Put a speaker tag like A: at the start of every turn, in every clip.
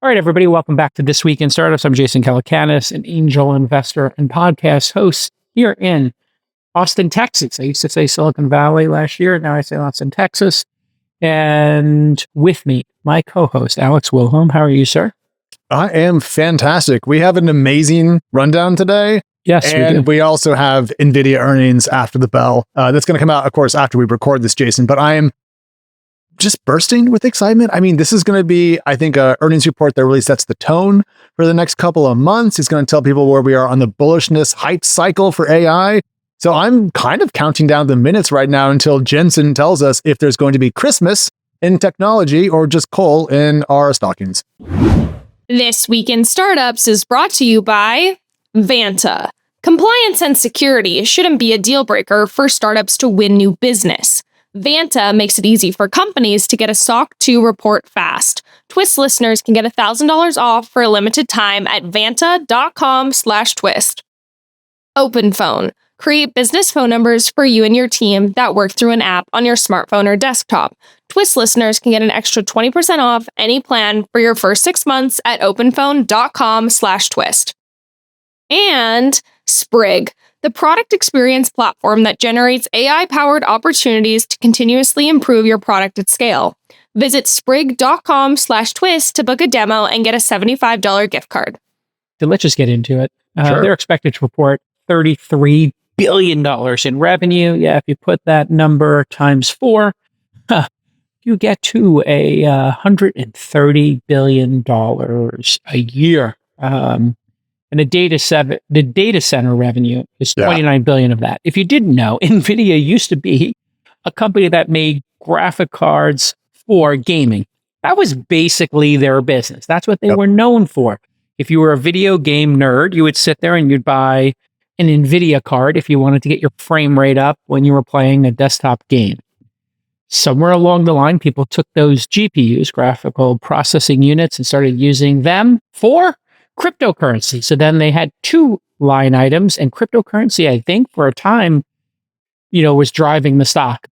A: All right, everybody, welcome back to This Week in Startups. I'm Jason Calacanis, an angel investor and podcast host here in Austin, Texas. I used to say Silicon Valley last year. Now I say Austin, Texas. And with me, my co-host, Alex Wilhelm. How are you, sir?
B: I am fantastic. We have an amazing rundown today.
A: Yes,
B: and we also have Nvidia earnings after the bell. That's going to come out, of course, after we record this, Jason. But I am just bursting with excitement. I mean, this is going to be, I think, an earnings report that really sets the tone for the next couple of months. It's going to tell people where we are on the bullishness hype cycle for AI. So I'm kind of counting down the minutes right now until Jensen tells us if there's going to be Christmas in technology or just coal in our stockings.
C: This Week in Startups is brought to you by Vanta. Compliance and security shouldn't be a deal breaker for startups to win new business. Vanta makes it easy for companies to get a SOC 2 report fast. TWiST listeners can get $1,000 off for a limited time at vanta.com/twist. OpenPhone. Create business phone numbers for you and your team that work through an app on your smartphone or desktop. TWiST listeners can get an extra 20% off any plan for your first 6 months at openphone.com/twist. And Sprig, the product experience platform that generates AI-powered opportunities to continuously improve your product at scale. Visit sprig.com/twist to book a demo and get a $75 gift card.
A: So let's just get into it.
B: Sure.
A: They're expected to report $33 billion in revenue. Yeah, if you put that number times 4, you get to a $130 billion a year. And the data center revenue is $29 billion of that. If you didn't know, Nvidia used to be a company that made graphic cards for gaming. That was basically their business. That's what they were known for. If you were a video game nerd, you would sit there and you'd buy an Nvidia card if you wanted to get your frame rate up when you were playing a desktop game. Somewhere along the line, people took those GPUs, graphical processing units, and started using them for cryptocurrency. So then they had 2 line items, and cryptocurrency, I think, for a time, was driving the stock.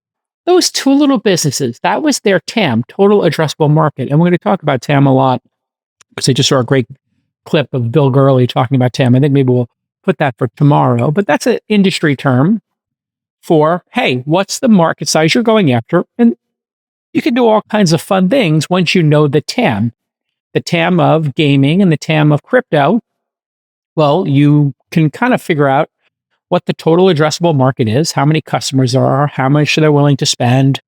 A: Those 2 little businesses, that was their TAM, total addressable market. And we're going to talk about TAM a lot because I just saw a great clip of Bill Gurley talking about TAM. I think maybe we'll put that for tomorrow, but that's an industry term for, hey, what's the market size you're going after? And you can do all kinds of fun things once you know the TAM of gaming and the TAM of crypto. Well, you can kind of figure out what the total addressable market is, how many customers there are, how much they're willing to spend.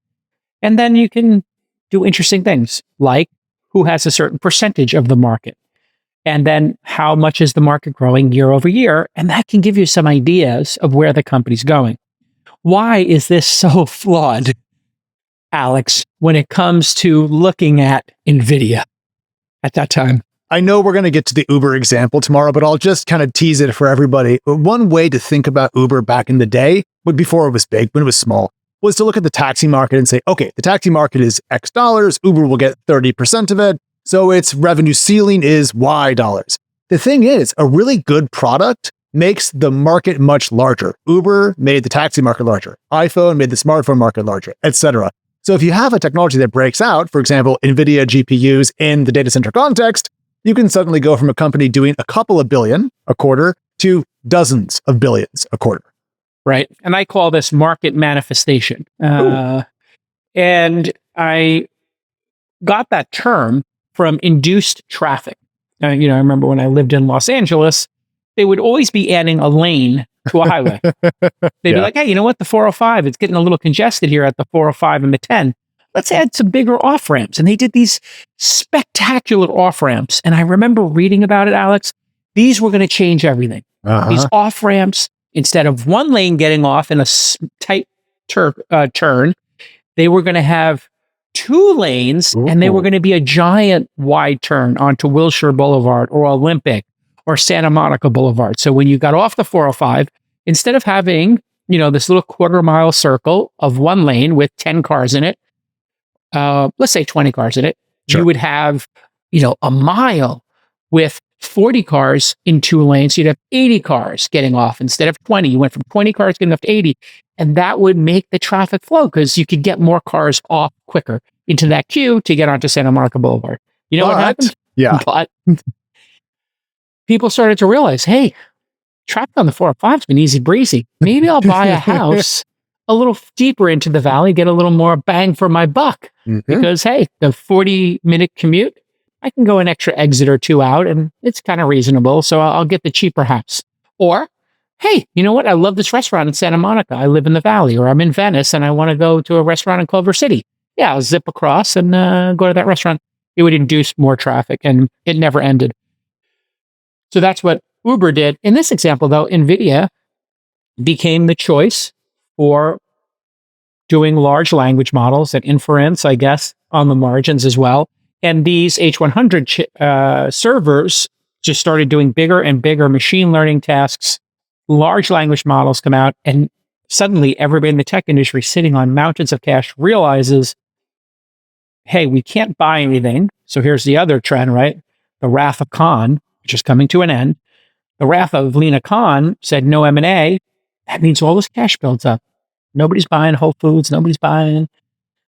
A: And then you can do interesting things like who has a certain percentage of the market. And then how much is the market growing year over year? And that can give you some ideas of where the company's going. Why is this so flawed, Alex, when it comes to looking at Nvidia at that time?
B: I know we're going to get to the Uber example tomorrow, but I'll just kind of tease it for everybody. One way to think about Uber back in the day, before it was big, when it was small, was to look at the taxi market and say, okay, the taxi market is X dollars, Uber will get 30% of it, so its revenue ceiling is Y dollars. The thing is, a really good product makes the market much larger. Uber made the taxi market larger. iPhone made the smartphone market larger, etc. So if you have a technology that breaks out, for example, Nvidia GPUs in the data center context, you can suddenly go from a company doing a couple of billion a quarter to dozens of billions a quarter.
A: Right. And I call this market manifestation. And I got that term from induced traffic. I remember when I lived in Los Angeles, they would always be adding a lane to a highway. They'd be like, hey, you know what? The 405, it's getting a little congested here at the 405 and the 10. Let's add some bigger off-ramps. And they did these spectacular off-ramps. And I remember reading about it, Alex. These were going to change everything. These off-ramps, instead of one lane getting off in a tight turn, they were going to have 2 lanes, and they were going to be a giant wide turn onto Wilshire Boulevard or Olympic or Santa Monica Boulevard. So when you got off the 405, instead of having, this little quarter-mile circle of one lane with 10 cars in it, let's say 20 cars in it, you would have, a mile with 40 cars in 2 lanes. You'd have 80 cars getting off instead of 20. You went from 20 cars getting off to 80. And that would make the traffic flow because you could get more cars off quicker into that queue to get onto Santa Monica Boulevard. You know what happened?
B: Yeah.
A: But people started to realize, hey, traffic on the 405 has been easy breezy. Maybe I'll buy a house a little deeper into the valley, get a little more bang for my buck. Because, hey, the 40-minute commute, I can go an extra exit or two out, and it's kind of reasonable, so I'll get the cheaper house. Or, hey, you know what? I love this restaurant in Santa Monica. I live in the valley, or I'm in Venice, and I want to go to a restaurant in Culver City. Yeah, I'll zip across and go to that restaurant. It would induce more traffic, and it never ended. So that's what Uber did. In this example, though, Nvidia became the choice for doing large language models and inference, I guess, on the margins as well. And these H100 servers just started doing bigger and bigger machine learning tasks. Large language models come out, and suddenly everybody in the tech industry sitting on mountains of cash realizes, hey, we can't buy anything. So here's the other trend, right? The wrath of Khan, which is coming to an end. The wrath of Lena Khan said no M&A. That means all this cash builds up. Nobody's buying Whole Foods. Nobody's buying,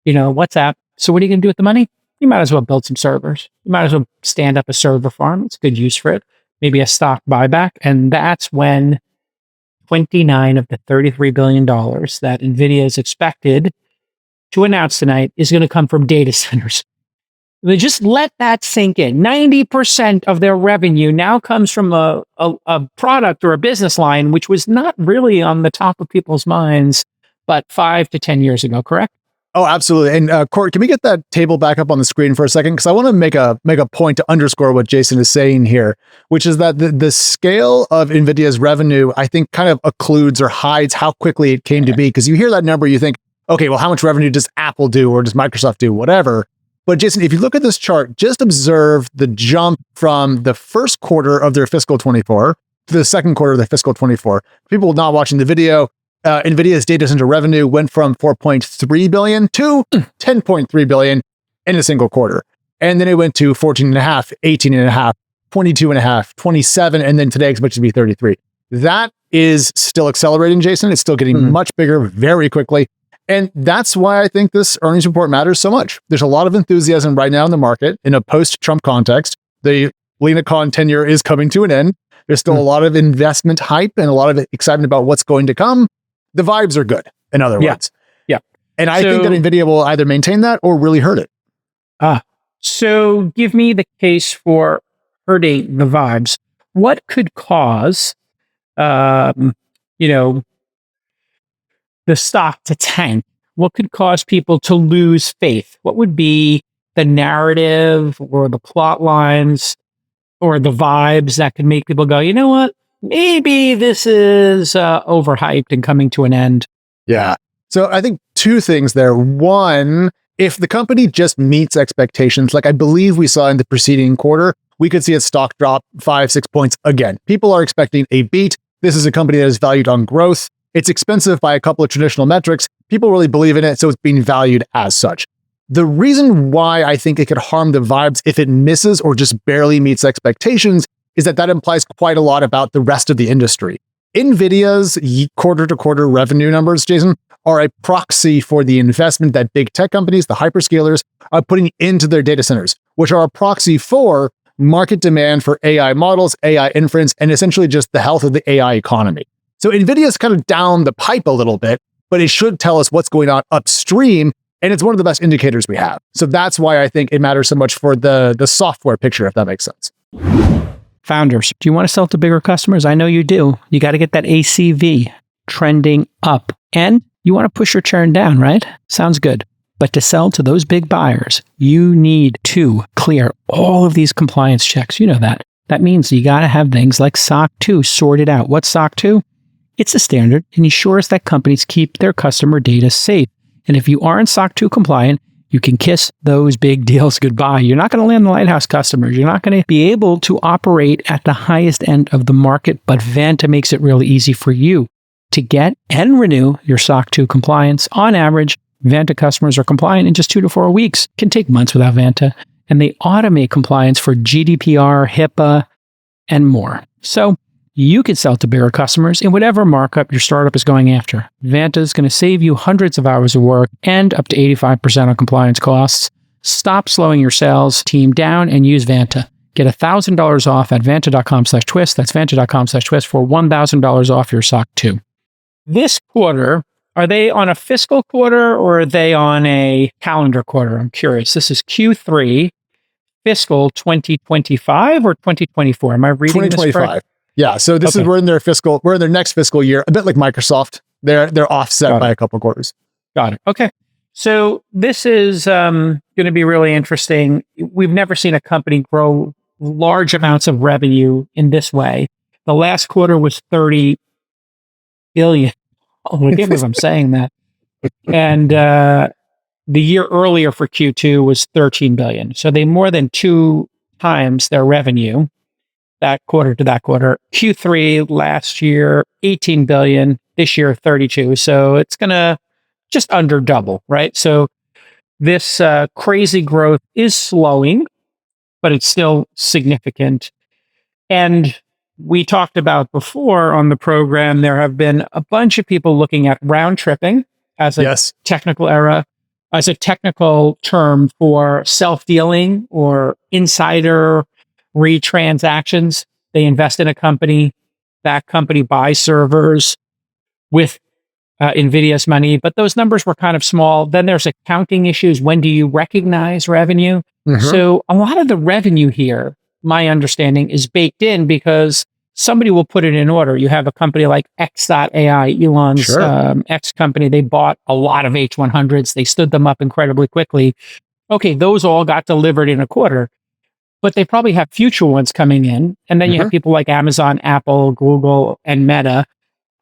A: WhatsApp. So what are you going to do with the money? You might as well build some servers. You might as well stand up a server farm. It's good use for it. Maybe a stock buyback. And that's when 29 of the $33 billion that Nvidia is expected to announce tonight is going to come from data centers. They just let that sink in. 90% of their revenue now comes from a product or a business line, which was not really on the top of people's minds, but 5 to 10 years ago, correct?
B: Oh, absolutely. And Court, can we get that table back up on the screen for a second? Because I want to make a point to underscore what Jason is saying here, which is that the scale of NVIDIA's revenue, I think, kind of occludes or hides how quickly it came to be. Because you hear that number, you think, okay, well, how much revenue does Apple do or does Microsoft do, whatever. But Jason, if you look at this chart, just observe the jump from the first quarter of their fiscal 24 to the second quarter of their fiscal 24. People not watching the video, NVIDIA's data center revenue went from 4.3 billion to 10.3 billion in a single quarter. And then it went to 14.5, 18.5, 22.5, 27, and then today expected to be 33. That is still accelerating, Jason. It's still getting much bigger very quickly. And that's why I think this earnings report matters so much. There's a lot of enthusiasm right now in the market in a post-Trump context. The Lena Khan tenure is coming to an end. There's still a lot of investment hype and a lot of excitement about what's going to come. The vibes are good, in other words.
A: Yeah.
B: And I think that NVIDIA will either maintain that or really hurt it.
A: So give me the case for hurting the vibes. What could cause, the stock to tank? What could cause people to lose faith? What would be the narrative or the plot lines or the vibes that could make people go, you know what? Maybe this is overhyped and coming to an end.
B: Yeah. So I think two things there. One, if the company just meets expectations, like I believe we saw in the preceding quarter, we could see its stock drop 5-6 points again. People are expecting a beat. This is a company that is valued on growth. It's expensive by a couple of traditional metrics. People really believe in it, so it's being valued as such. The reason why I think it could harm the vibes if it misses or just barely meets expectations is that implies quite a lot about the rest of the industry. NVIDIA's quarter-to-quarter revenue numbers, Jason, are a proxy for the investment that big tech companies, the hyperscalers, are putting into their data centers, which are a proxy for market demand for AI models, AI inference, and essentially just the health of the AI economy. So NVIDIA's kind of down the pipe a little bit, but it should tell us what's going on upstream, and it's one of the best indicators we have. So that's why I think it matters so much for the software picture, if that makes sense.
A: Founders, do you want to sell to bigger customers? I know you do. You got to get that ACV trending up. And you want to push your churn down, right? Sounds good. But to sell to those big buyers, you need to clear all of these compliance checks. You know that. That means you got to have things like SOC 2 sorted out. What's SOC 2? It's a standard and ensures that companies keep their customer data safe. And if you aren't SOC 2 compliant, you can kiss those big deals goodbye. You're not going to land the lighthouse customers. You're not going to be able to operate at the highest end of the market, but Vanta makes it really easy for you to get and renew your SOC 2 compliance. On average, Vanta customers are compliant in just 2 to 4 weeks. It can take months without Vanta. And they automate compliance for GDPR, HIPAA, and more. So you can sell to bigger customers in whatever markup your startup is going after. Vanta is going to save you hundreds of hours of work and up to 85% on compliance costs. Stop slowing your sales team down and use Vanta. get $1,000 off at vanta.com/twist. That's vanta.com/twist for $1,000 off your SOC 2. This quarter, are they on a fiscal quarter or are they on a calendar quarter? I'm curious. This is Q3 fiscal 2025 or 2024? Am I reading this
B: 2025.
A: correct?
B: Yeah. So this is we're in their next fiscal year, a bit like Microsoft. They're offset by a couple quarters.
A: Got it. Okay. So this is going to be really interesting. We've never seen a company grow large amounts of revenue in this way. The last quarter was 30 billion. Oh, I can't believe I'm saying that. And the year earlier for Q2 was 13 billion. So they more than 2 times their revenue that quarter to that quarter. Q3 last year, 18 billion. This year, 32. So it's going to just under double, right? So this crazy growth is slowing, but it's still significant. And we talked about before on the program, there have been a bunch of people looking at round tripping as a technical term for self-dealing or insider retransactions. They invest in a company, that company buys servers with Nvidia's money, but those numbers were kind of small. Then there's accounting issues. When do you recognize revenue? So a lot of the revenue here, my understanding, is baked in because somebody will put it in order. You have a company like X.AI, Elon's X company. They bought a lot of H100s. They stood them up incredibly quickly. Okay, those all got delivered in a quarter, but they probably have future ones coming in. And then you have people like Amazon, Apple, Google, and Meta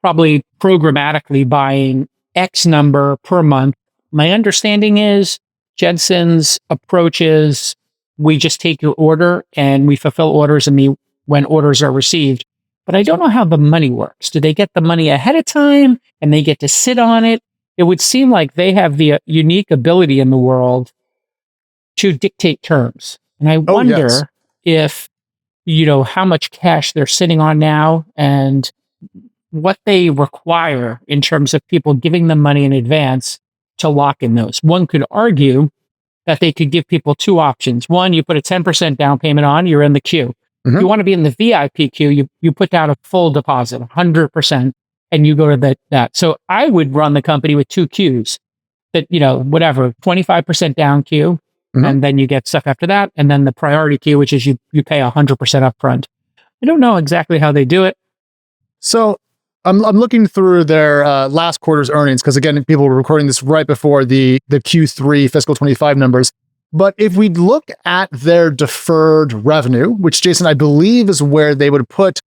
A: probably programmatically buying X number per month. My understanding is Jensen's approach is we just take your order and we fulfill orders when orders are received. But I don't know how the money works. Do they get the money ahead of time and they get to sit on it? It would seem like they have the unique ability in the world to dictate terms. And I wonder if, how much cash they're sitting on now and what they require in terms of people giving them money in advance to lock in those. One could argue that they could give people 2 options. One, you put a 10% down payment on, you're in the queue. If you want to be in the VIP queue, you put down a full deposit, 100%, and you go to that. So I would run the company with 2 queues that, 25% down queue, and then you get stuff after that. And then the priority queue, which is you pay 100% upfront. I don't know exactly how they do it.
B: So I'm looking through their last quarter's earnings because, again, people were recording this right before the Q3 fiscal 25 numbers. But if we look at their deferred revenue, which, Jason, I believe is where they would put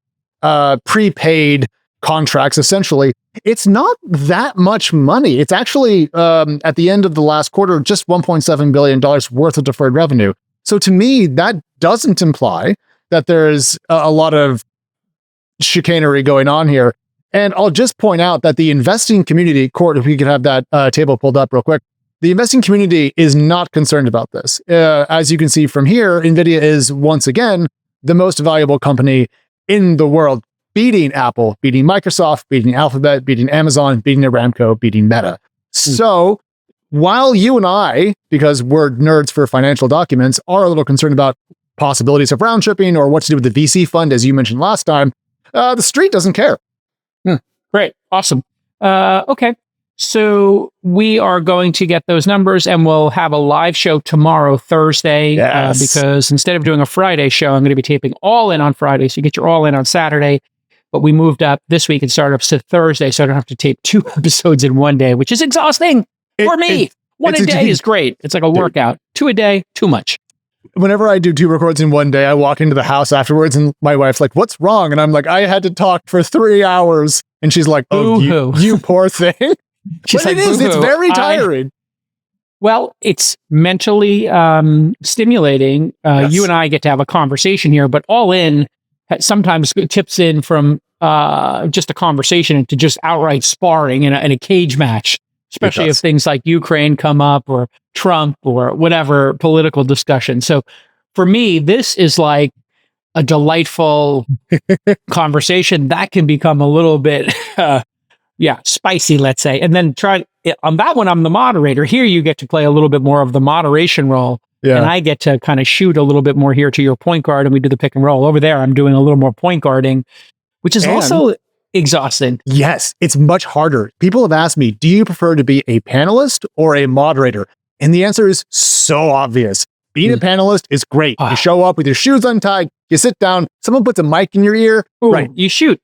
B: prepaid contracts, essentially, it's not that much money. It's actually, at the end of the last quarter, just $1.7 billion worth of deferred revenue. So to me, that doesn't imply that there's a lot of chicanery going on here. And I'll just point out that the investing community, Court, if we could have that table pulled up real quick, the investing community is not concerned about this. As you can see from here, Nvidia is once again the most valuable company in the world, beating Apple, beating Microsoft, beating Alphabet, beating Amazon, beating Aramco, beating Meta. So while you and I, because we're nerds for financial documents, are a little concerned about possibilities of round tripping or what to do with the VC fund, as you mentioned last time, the street doesn't care.
A: Great. Awesome. Okay. So we are going to get those numbers and we'll have a live show tomorrow, Thursday, because instead of doing a Friday show, I'm going to be taping All In on Friday. So you get your All In on Saturday. But we moved up this week in startups to Thursday, so I don't have to tape 2 episodes in one day, which is exhausting for me. One a day is great. It's like a workout. 2 a day, too much.
B: Whenever I do 2 records in one day, I walk into the house afterwards and my wife's like, "What's wrong?" And I'm like, "I had to talk for 3 hours." And she's like, "Oh, you poor thing." She's like, it's very tiring.
A: Well, it's mentally stimulating. You and I get to have a conversation here, but All In sometimes tips in from just a conversation into just outright sparring in a cage match, especially if things like Ukraine come up or Trump or whatever political discussion. So for me, this is like a delightful conversation that can become a little bit, spicy, let's say. And then on that one, I'm the moderator. Here, you get to play a little bit more of the moderation role. And I get to kind of shoot a little bit more here to your point guard, and we do the pick and roll. Over there, I'm doing a little more point guarding, which is also exhausting.
B: Yes, it's much harder. People have asked me, do you prefer to be a panelist or a moderator? And the answer is so obvious. Being a panelist is great. You show up with your shoes untied, you sit down, someone puts a mic in your ear.
A: Right. You shoot.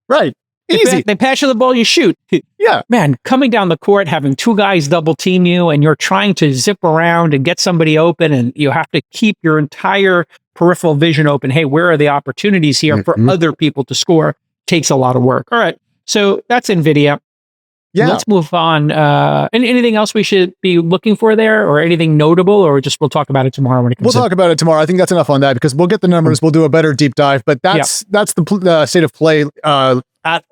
B: Right. Easy.
A: They pass you the ball, you shoot.
B: Yeah.
A: Man, coming down the court, having two guys double team you, and you're trying to zip around and get somebody open, and you have to keep your entire peripheral vision open. Hey, where are the opportunities here for other people to score? Takes a lot of work. All right. So that's NVIDIA.
B: Yeah.
A: Let's move on. Anything else we should be looking for there, or anything notable, or just we'll talk about it tomorrow when it comes.
B: We'll talk about it tomorrow. I think that's enough on that because we'll get the numbers. We'll do a better deep dive, but that's the state of play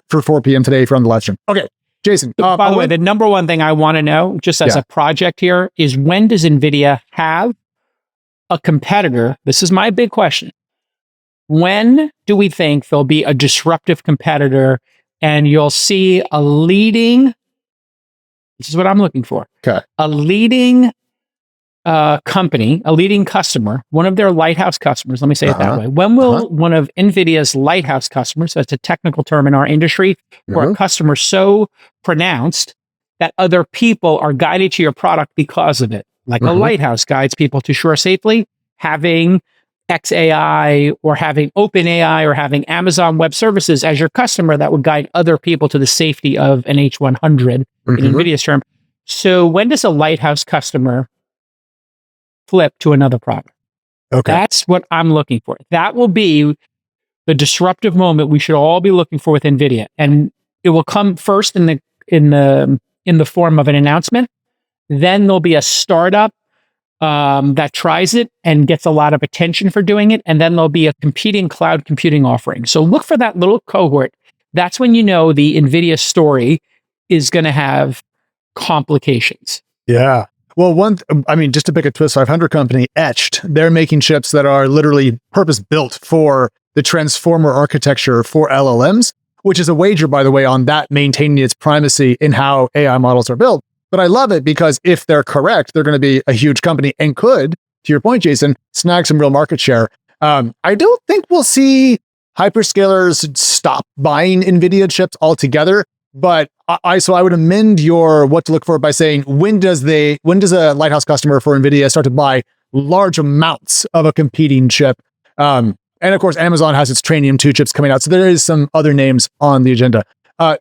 B: for 4 p.m. today if you're on the live stream. Okay, Jason.
A: By the way, the number one thing I want to know, just as a project here, is when does NVIDIA have a competitor? This is my big question. When do we think there'll be a disruptive competitor and you'll see a leading, this is what I'm looking for, a leading company, a leading customer, one of their lighthouse customers, let me say it that way. When will one of NVIDIA's lighthouse customers, that's a technical term in our industry, for a customer so pronounced that other people are guided to your product because of it? Like a lighthouse guides people to shore safely, having XAI or having OpenAI or having Amazon Web Services as your customer that would guide other people to the safety of an H100 in NVIDIA's term. So when does a lighthouse customer flip to another product? That's what I'm looking for. That will be the disruptive moment we should all be looking for with NVIDIA. And it will come first in the form of an announcement. Then there'll be a startup that tries it and gets a lot of attention for doing it. And then there'll be a competing cloud computing offering. So look for that little cohort. That's when you know the NVIDIA story is going to have complications.
B: Yeah. Well, just to pick a TWiST 500 company, Etched, they're making chips that are literally purpose-built for the transformer architecture for LLMs, which is a wager, by the way, on that maintaining its primacy in how AI models are built. But I love it because if they're correct, they're going to be a huge company and could, to your point, Jason, snag some real market share. I don't think we'll see hyperscalers stop buying NVIDIA chips altogether, but I would amend your what to look for by saying, when does a lighthouse customer for NVIDIA start to buy large amounts of a competing chip? And of course, Amazon has its Trainium 2 chips coming out. So there is some other names on the agenda.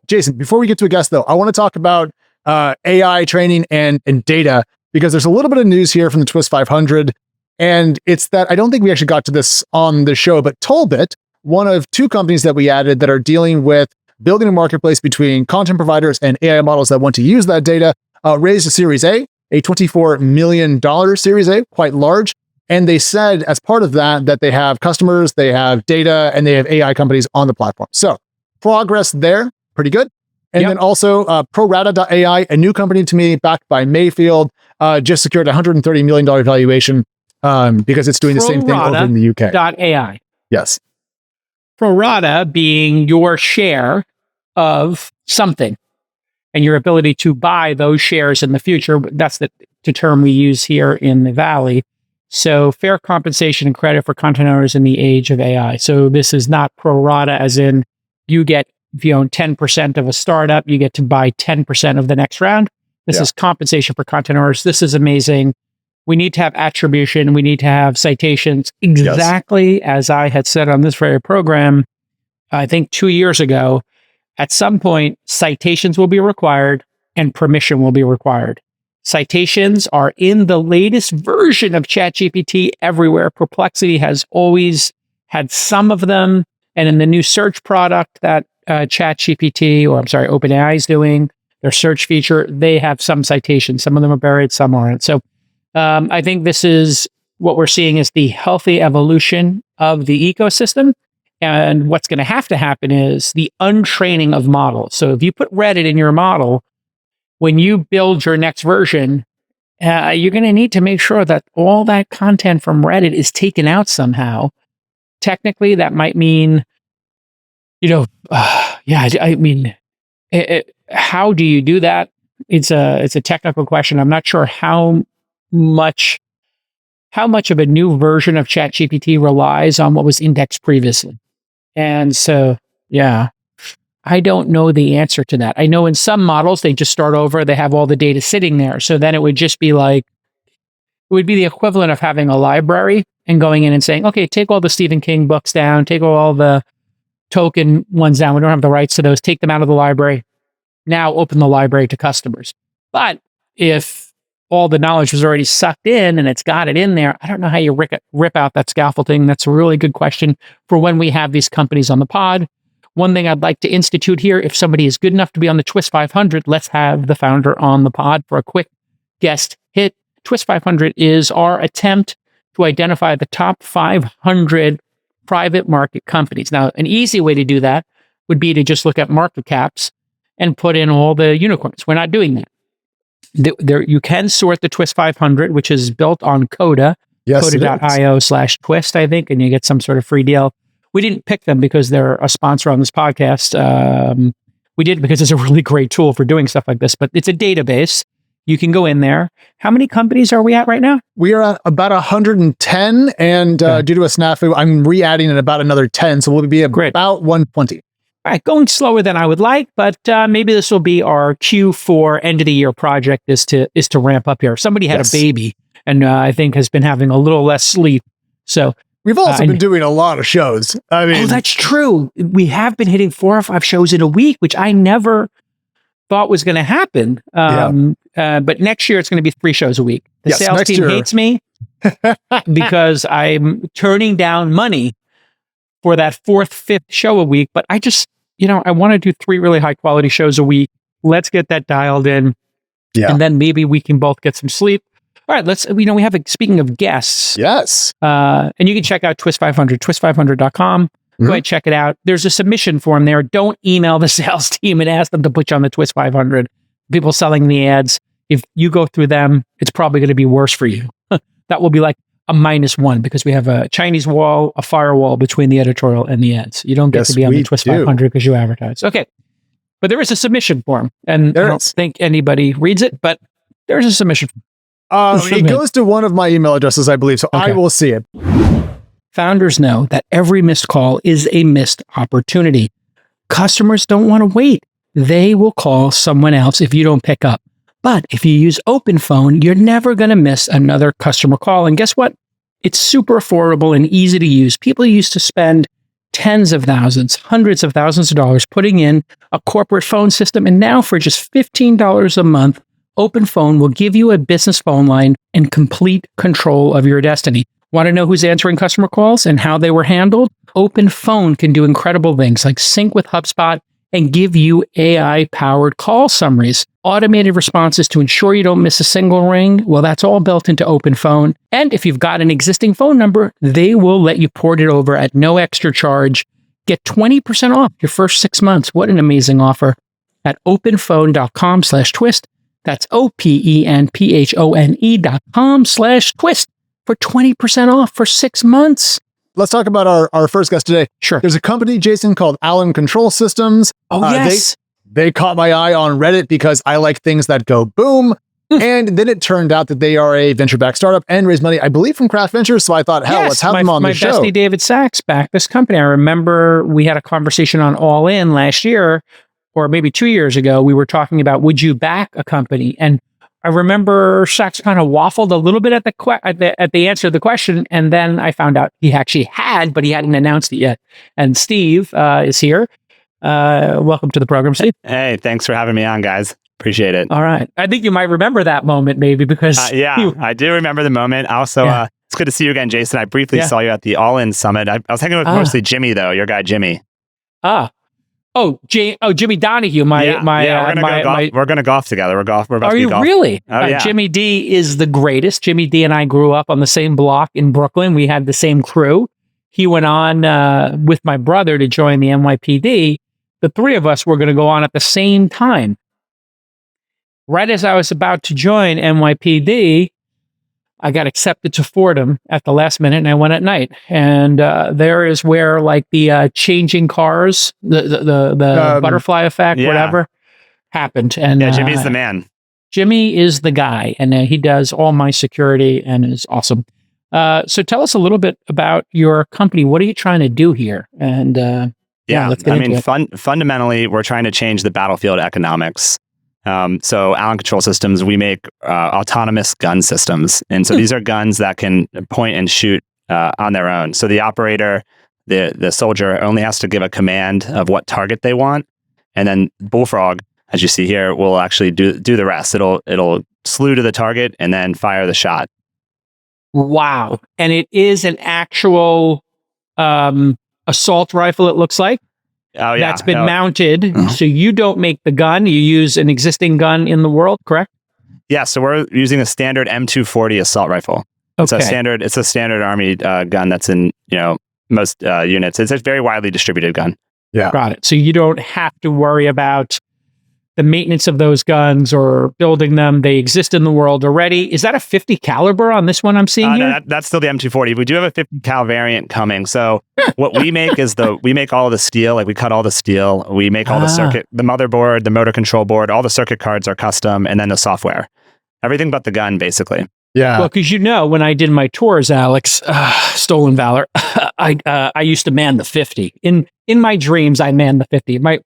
B: Jason, before we get to a guest though, I want to talk about AI training and data, because there's a little bit of news here from the TWiST 500. And it's that I don't think we actually got to this on the show, but Tollbit, one of 2 companies that we added that are dealing with building a marketplace between content providers and AI models that want to use that data, raised a Series A, a $24 million Series A, quite large. And they said as part of that they have customers, they have data, and they have AI companies on the platform. So progress there, pretty good. And then also ProRata.ai, a new company to me backed by Mayfield, just secured a $130 million valuation because it's doing the same thing over in the UK.
A: .ai.
B: Yes.
A: Prorata being your share of something and your ability to buy those shares in the future. That's the term we use here in the Valley. So fair compensation and credit for content owners in the age of AI. So this is not prorata as in you get, if you own 10% of a startup, you get to buy 10% of the next round. This is compensation for content owners. This is amazing. We need to have attribution. We need to have citations. Exactly as I had said on this very program, I think 2 years ago, at some point, citations will be required and permission will be required. Citations are in the latest version of ChatGPT everywhere. Perplexity has always had some of them. And in the new search product that OpenAI is doing, their search feature, they have some citations. Some of them are buried, some aren't. So I think this is what we're seeing is the healthy evolution of the ecosystem. And what's going to happen is the untraining of models. So if you put Reddit in your model, when you build your next version, you're going to need to make sure that all that content from Reddit is taken out somehow. Technically, that might mean, how do you do that? It's a technical question. I'm not sure how how much of a new version of ChatGPT relies on what was indexed previously. And so, yeah, I don't know the answer to that. I know in some models, they just start over, they have all the data sitting there. So then it would just be like, it would be the equivalent of having a library and going in and saying, okay, take all the Stephen King books down, take all the token ones down. We don't have the rights to those. Take them out of the library. Now open the library to customers. But if all the knowledge was already sucked in and it's got it in there, I don't know how you rip out that scaffolding. That's a really good question for when we have these companies on the pod. One thing I'd like to institute here, if somebody is good enough to be on the TWiST 500, let's have the founder on the pod for a quick guest hit. TWiST 500 is our attempt to identify the top 500 private market companies. Now, an easy way to do that would be to just look at market caps and put in all the unicorns. We're not doing that. You can sort the TWiST 500, which is built on Coda, coda.io/twist, I think, and you get some sort of free deal. We didn't pick them because they're a sponsor on this podcast. We did because it's a really great tool for doing stuff like this, but it's a database. You can go in there. How many companies are we at right now?
B: We are at about 110, and due to a snafu, I'm re-adding in about another 10, so we'll be about 120.
A: All right, going slower than I would like, but maybe this will be our Q4 end of the year project is to ramp up here. Somebody had a baby and I think has been having a little less sleep. So
B: we've also been doing a lot of shows. I mean,
A: that's true. We have been hitting 4 or 5 shows in a week, which I never thought was going to happen. But next year it's going to be 3 shows a week. The sales team hates me because I'm turning down money for that 4th, 5th show a week. But I just, I want to do 3 really high quality shows a week. Let's get that dialed in. Yeah. And then maybe we can both get some sleep. All right, we have speaking of guests.
B: Yes.
A: And you can check out TWiST 500, twist500.com. Go ahead, check it out. There's a submission form there. Don't email the sales team and ask them to put you on the TWiST 500. People selling the ads, if you go through them, it's probably going to be worse for you. That will be like a -1 because we have a Chinese wall, a firewall between the editorial and the ads. You don't get to be on the TWiST 500 because you advertise. Okay. But there is a submission form, and I don't think anybody reads it, but there's a submission form.
B: It goes to one of my email addresses, I believe, so I will see it.
A: Founders know that every missed call is a missed opportunity. Customers don't want to wait. They will call someone else if you don't pick up. But if you use OpenPhone, you're never going to miss another customer call. And guess what? It's super affordable and easy to use. People used to spend tens of thousands, hundreds of thousands of dollars putting in a corporate phone system. And now for just $15 a month, OpenPhone will give you a business phone line and complete control of your destiny. Want to know who's answering customer calls and how they were handled? OpenPhone can do incredible things like sync with HubSpot and give you AI-powered call summaries, automated responses to ensure you don't miss a single ring. Well, that's all built into OpenPhone. And if you've got an existing phone number, they will let you port it over at no extra charge. Get 20% off your first 6 months. What an amazing offer at openphone.com/twist. That's OPENPHONE.com/twist for 20% off for 6 months.
B: Let's talk about our first guest today.
A: Sure.
B: There's a company, Jason, called Allen Control Systems.
A: Yes.
B: They caught my eye on Reddit because I like things that go boom. And then it turned out that they are a venture-backed startup and raise money, I believe, from Craft Ventures. So I thought, let's have them on the show.
A: My bestie David Sachs backed this company. I remember we had a conversation on All In last year, or maybe 2 years ago. We were talking about, would you back a company? And I remember Sachs kind of waffled a little bit at the answer to the question, and then I found out he actually had, but he hadn't announced it yet. And Steve is here. Welcome to the program, Steve.
D: Hey, thanks for having me on, guys. Appreciate it.
A: All right. I think you might remember that moment, maybe, because...
D: I do remember the moment. Also, it's good to see you again, Jason. I briefly saw you at the All In Summit. I was hanging with mostly Jimmy, though, your guy, Jimmy.
A: Jimmy Donahue, we're
D: going to golf together. We're about to
A: Are
D: be
A: you
D: golf.
A: really?
D: Yeah.
A: Jimmy D is the greatest. Jimmy D and I grew up on the same block in Brooklyn. We had the same crew. He went on with my brother to join the NYPD. The 3 of us were going to go on at the same time. Right as I was about to join NYPD, I got accepted to Fordham at the last minute, and I went at night. And there is where, like, the changing cars, the butterfly effect, whatever, happened. And
D: Jimmy's the man.
A: Jimmy is the guy, and he does all my security and is awesome. So tell us a little bit about your company. What are you trying to do here? And let's get into it.
D: Fundamentally, we're trying to change the battlefield economics. So Allen Control Systems, we make autonomous gun systems. And so these are guns that can point and shoot on their own. So the operator, the soldier only has to give a command of what target they want. And then Bullfrog, as you see here, will actually do the rest. It'll slew to the target and then fire the shot.
A: Wow. And it is an actual assault rifle, it looks like.
D: Oh, yeah.
A: That's been mounted. So you don't make the gun. You use an existing gun in the world, correct?
D: Yeah. So we're using a standard M240 assault rifle.
A: Okay.
D: It's a standard Army gun that's in most units. It's a very widely distributed gun.
B: Yeah.
A: Got it. So you don't have to worry about the maintenance of those guns or building them. They exist in the world already. Is that a 50 caliber on this one I'm seeing here?
D: No, that's still the M240. We do have a 50 cal variant coming. So what we make is we make all the steel, like we cut all the steel. We make all the circuit, the motherboard, the motor control board, all the circuit cards are custom, and then the software. Everything but the gun, basically.
B: Yeah.
A: Well, because when I did my tours, Alex, Stolen Valor, I used to man the 50. In my dreams, I manned the 50. My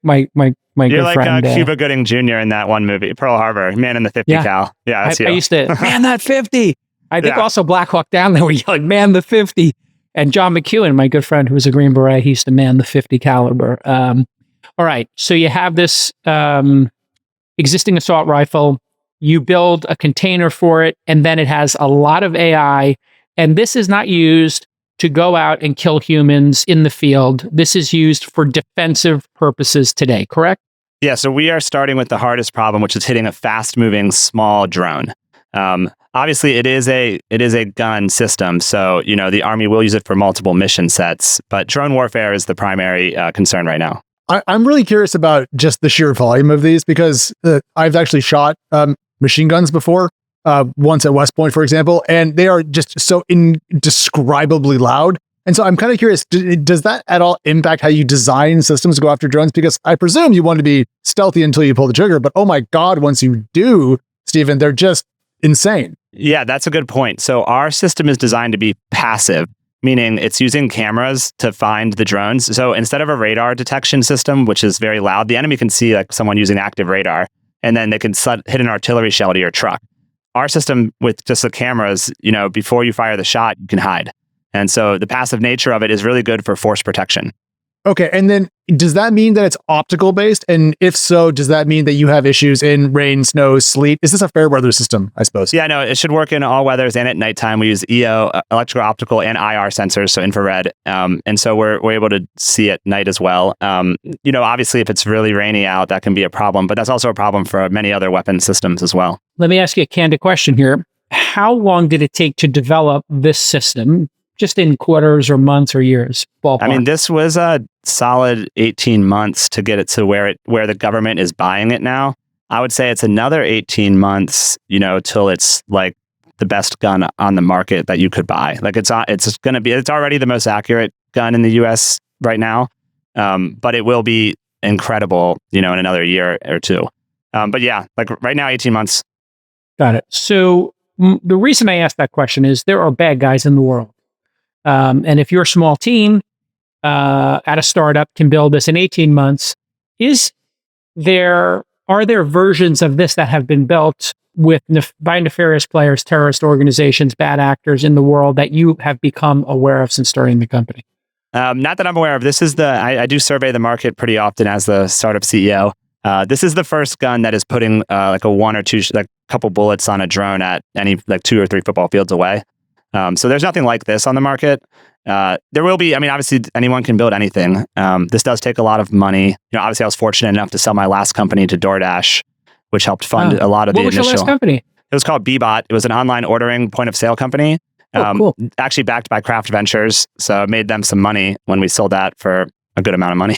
D: You're
A: good
D: like
A: friend,
D: Cuba Gooding Jr. in that one movie, Pearl Harbor, man in the 50 cal. Yeah, that's
A: I
D: you.
A: used to man that 50. I think also Black Hawk Down, they were yelling, man the 50. And John McEwen, my good friend who was a Green Beret, he used to man the 50 caliber. All right, so you have this existing assault rifle. You build a container for it, and then it has a lot of AI. And this is not used to go out and kill humans in the field. This is used for defensive purposes today, correct?
D: Yeah, so we are starting with the hardest problem, which is hitting a fast-moving small drone. Obviously, it is a gun system, so the Army will use it for multiple mission sets. But drone warfare is the primary concern right now.
B: I'm really curious about just the sheer volume of these because I've actually shot machine guns before, once at West Point, for example, and they are just so indescribably loud. And so I'm kind of curious, does that at all impact how you design systems to go after drones? Because I presume you want to be stealthy until you pull the trigger, but oh my God, once you do, Steven, they're just insane.
D: Yeah, that's a good point. So our system is designed to be passive, meaning it's using cameras to find the drones. So instead of a radar detection system, which is very loud, the enemy can see like someone using active radar, and then they can hit an artillery shell to your truck. Our system with just the cameras, before you fire the shot, you can hide. And so the passive nature of it is really good for force protection.
B: Okay, and then does that mean that it's optical based? And if so, does that mean that you have issues in rain, snow, sleet? Is this a fair weather system, I suppose?
D: Yeah, no, it should work in all weathers and at nighttime. We use EO, electrical, optical, and IR sensors, so infrared. And so we're able to see at night as well. Obviously, if it's really rainy out, that can be a problem, but that's also a problem for many other weapon systems as well.
A: Let me ask you a candid question here. How long did it take to develop this system? Just in quarters or months or years? Ballpark.
D: I mean, this was a solid 18 months to get it to where the government is buying it now. I would say it's another 18 months, till it's like the best gun on the market that you could buy. Like it's already the most accurate gun in the US right now. But it will be incredible, in another year or two. But yeah, like right now, 18 months.
A: Got it. So the reason I asked that question is there are bad guys in the world. And if your small team at a startup can build this in 18 months, are there versions of this that have been built by nefarious players, terrorist organizations, bad actors in the world that you have become aware of since starting the company?
D: Not that I'm aware of. This is I do survey the market pretty often as the startup CEO. This is the first gun that is putting like a one or two, like couple bullets on a drone at any like 2 or 3 football fields away. So there's nothing like this on the market. There will be, obviously anyone can build anything. This does take a lot of money. Obviously I was fortunate enough to sell my last company to DoorDash, which helped fund a lot of the initial.
A: What was your last company?
D: It was called Bebot. It was an online ordering point of sale company.
A: Cool.
D: Actually backed by Craft Ventures. So it made them some money when we sold that for a good amount of money.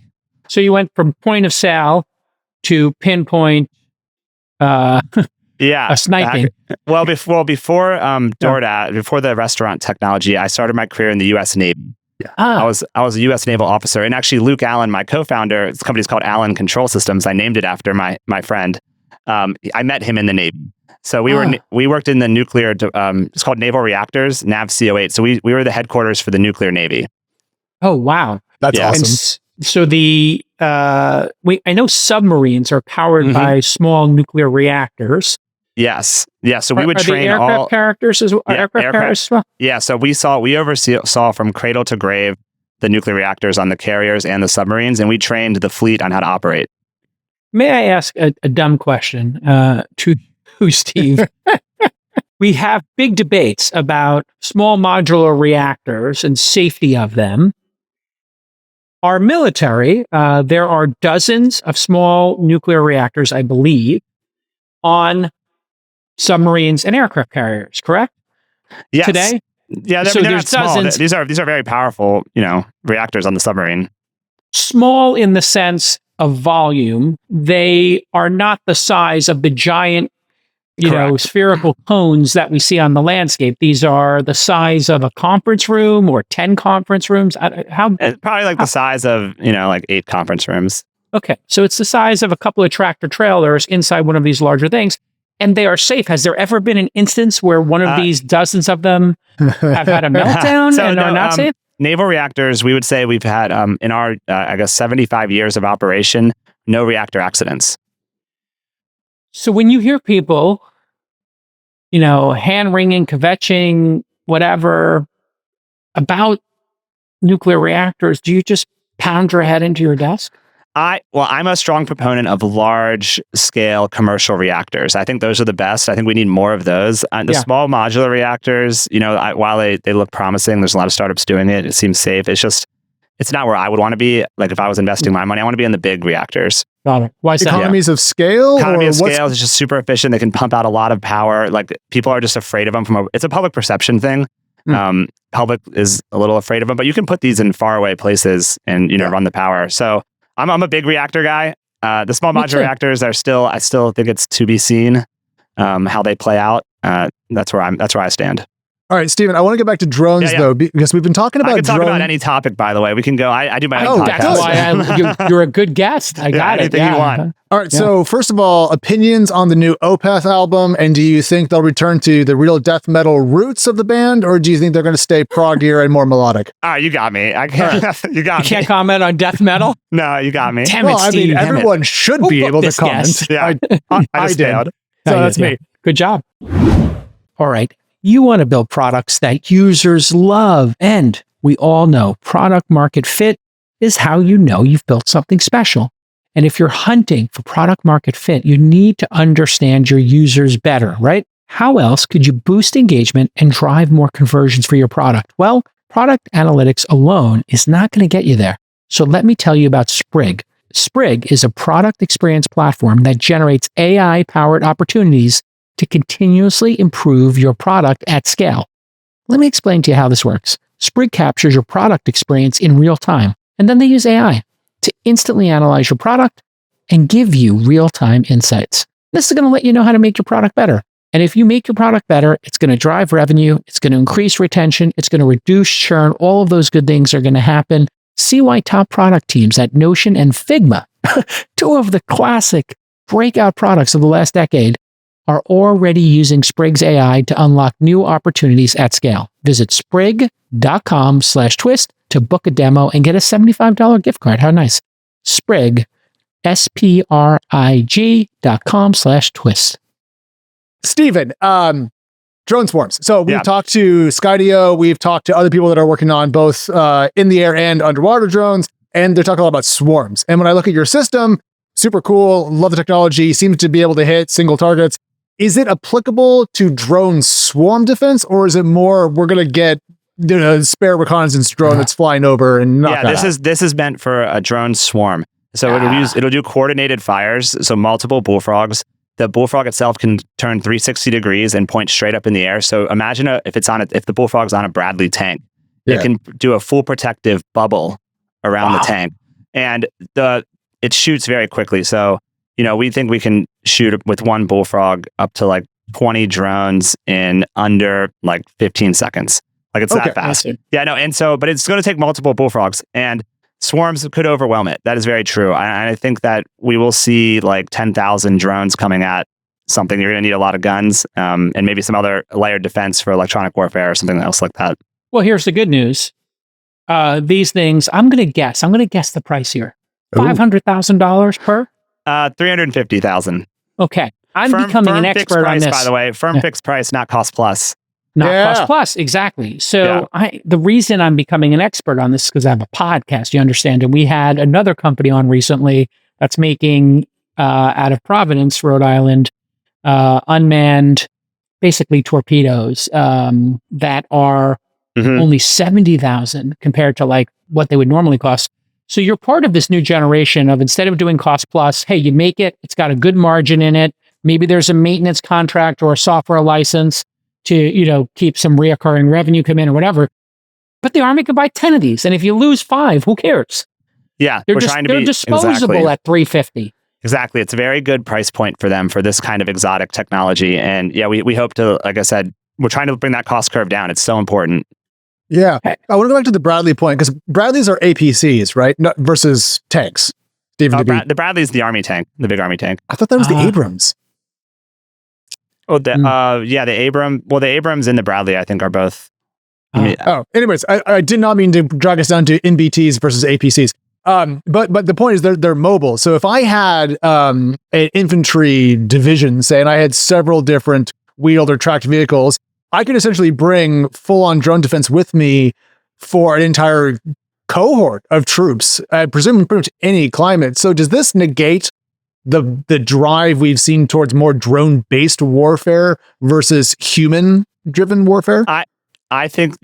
A: So you went from point of sale to pinpoint sniping.
D: Before DoorDash, before the restaurant technology, I started my career in the U.S. Navy. Yeah. I was a U.S. naval officer, and actually Luke Allen, my co-founder, this company's called Allen Control Systems. I named it after my friend. I met him in the Navy. So we worked in the nuclear. It's called Naval Reactors, NAV-CO8. So we were the headquarters for the nuclear Navy.
A: Oh, wow.
B: That's
D: Yeah.
B: awesome.
A: So I know submarines are powered by small nuclear reactors.
D: Yes. Yeah. So we would
A: are
D: train
A: the aircraft
D: all
A: characters as well? Aircraft carriers as well?
D: Yeah. So we oversaw from cradle to grave the nuclear reactors on the carriers and the submarines, and we trained the fleet on how to operate.
A: May I ask a dumb question to you, Steve? We have big debates about small modular reactors and safety of them. Our military, there are dozens of small nuclear reactors, I believe, on submarines and aircraft carriers, correct?
D: Yes.
A: Today?
D: Yeah,
A: So
D: they're
A: there's
D: not small.
A: dozens.
D: These are very powerful, reactors on the submarine.
A: Small in the sense of volume. They are not the size of the giant,
D: Correct.
A: spherical cones that we see on the landscape. These are the size of a conference room or 10 conference rooms.
D: It's probably like the size of, like 8 conference rooms.
A: Okay. So it's the size of a couple of tractor trailers inside one of these larger things. And they are safe. Has there ever been an instance where one of these dozens of them have had a meltdown and are not safe?
D: Naval reactors, we would say we've had, in our, 75 years of operation, no reactor accidents.
A: So when you hear people, hand wringing, kvetching, whatever, about nuclear reactors, do you just pound your head into your desk?
D: I'm a strong proponent of large scale commercial reactors. I think those are the best. I think we need more of those. The small modular reactors, while they look promising, there's a lot of startups doing it. It seems safe. It's not where I would want to be. Like if I was investing my money, I want to be in the big reactors.
A: Got it. Why is that?
B: Economies of scale?
D: Economy of scale is just super efficient. They can pump out a lot of power. Like people are just afraid of them. It's a public perception thing. Public is a little afraid of them, but you can put these in faraway places and run the power. So I'm a big reactor guy. The small modular reactors I still think it's to be seen how they play out. That's where I stand.
B: All right, Steven, I want to get back to drones though, because we've been talking about
D: I can talk about any topic, by the way. We can go. I do my own podcast.
A: That's why you're a good guest. I got it.
D: Anything you want.
B: All right. So first of all, opinions on the new Opeth album, and do you think they'll return to the real death metal roots of the band, or do you think they're going to stay proggier and more melodic?
D: You got me. You got me.
A: You can't comment on death metal?
D: No, you got me.
A: Damn it, Steve.
B: Everyone should be able to comment.
D: Yeah,
B: I did. So that's me.
A: Good job. All right. You want to build products that users love. And we all know product market fit is how you know you've built something special. And if you're hunting for product market fit, you need to understand your users better, right? How else could you boost engagement and drive more conversions for your product? Well, product analytics alone is not going to get you there. So let me tell you about Sprig. Sprig is a product experience platform that generates AI-powered opportunities to continuously improve your product at scale. Let me explain to you how this works. Sprig captures your product experience in real time, and then they use AI to instantly analyze your product and give you real-time insights. This is going to let you know how to make your product better. And if you make your product better, it's going to drive revenue, it's going to increase retention, it's going to reduce churn, all of those good things are going to happen. See why top product teams at Notion and Figma, two of the classic breakout products of the last decade, are already using Sprig's AI to unlock new opportunities at scale. Visit sprig.com/twist to book a demo and get a $75 gift card. How nice. Sprig, sprig.com/twist.
B: Steven, drone swarms. So we've talked to Skydio, we've talked to other people that are working on both in the air and underwater drones, and they're talking a lot about swarms. And when I look at your system, super cool, love the technology, seems to be able to hit single targets. Is it applicable to drone swarm defense, or is it more we're going to get a spare reconnaissance drone that's flying over and knock that out?
D: This is meant for a drone swarm. So it'll do coordinated fires, so multiple bullfrogs. The bullfrog itself can turn 360 degrees and point straight up in the air. So imagine if the bullfrog's on a Bradley tank, it can do a full protective bubble around the tank, and it shoots very quickly. So we think we can shoot with one bullfrog up to like 20 drones in under like 15 seconds. Like it's that fast. Yeah, no. And so, but it's going to take multiple bullfrogs. And Swarms could overwhelm it. That is very true. I think that we will see like 10,000 drones coming at something. You're going to need a lot of guns and maybe some other layered defense for electronic warfare or something else like that.
A: Well, here's the good news. These things, I'm going to guess the price here. $500,000 per?
D: 350,000.
A: Okay. I'm becoming an expert on this.
D: By the way, firm fixed price, not cost plus.
A: Not cost plus, exactly. So the reason I'm becoming an expert on this is because I have a podcast, you understand, and we had another company on recently that's making out of Providence, Rhode Island, unmanned, basically torpedoes that are only 70,000 compared to like what they would normally cost. So you're part of this new generation of, instead of doing cost plus, hey, you make it, it's got a good margin in it. Maybe there's a maintenance contract or a software license to, you know, keep some reoccurring revenue come in or whatever. But the Army could buy 10 of these. And if you lose 5, who cares?
D: Yeah.
A: They're disposable at $350.
D: Exactly. It's a very good price point for them for this kind of exotic technology. And yeah, we hope to, like I said, we're trying to bring that cost curve down. It's so important.
B: Yeah. I want to go back to the Bradley point, because Bradleys are APCs, right? Not versus tanks. Steven,
D: the Bradley is the Army tank, the big Army tank.
B: I thought that was the Abrams.
D: Oh, the Abrams. Well, the Abrams and the Bradley, I think, are both.
B: Anyways, I did not mean to drag us down to NBTs versus APCs. But the point is they're mobile. So if I had an infantry division, say, and I had several different wheeled or tracked vehicles, I could essentially bring full-on drone defense with me for an entire cohort of troops, I presume pretty much any climate. So does this negate the drive we've seen towards more drone-based warfare versus human-driven warfare?
D: I think,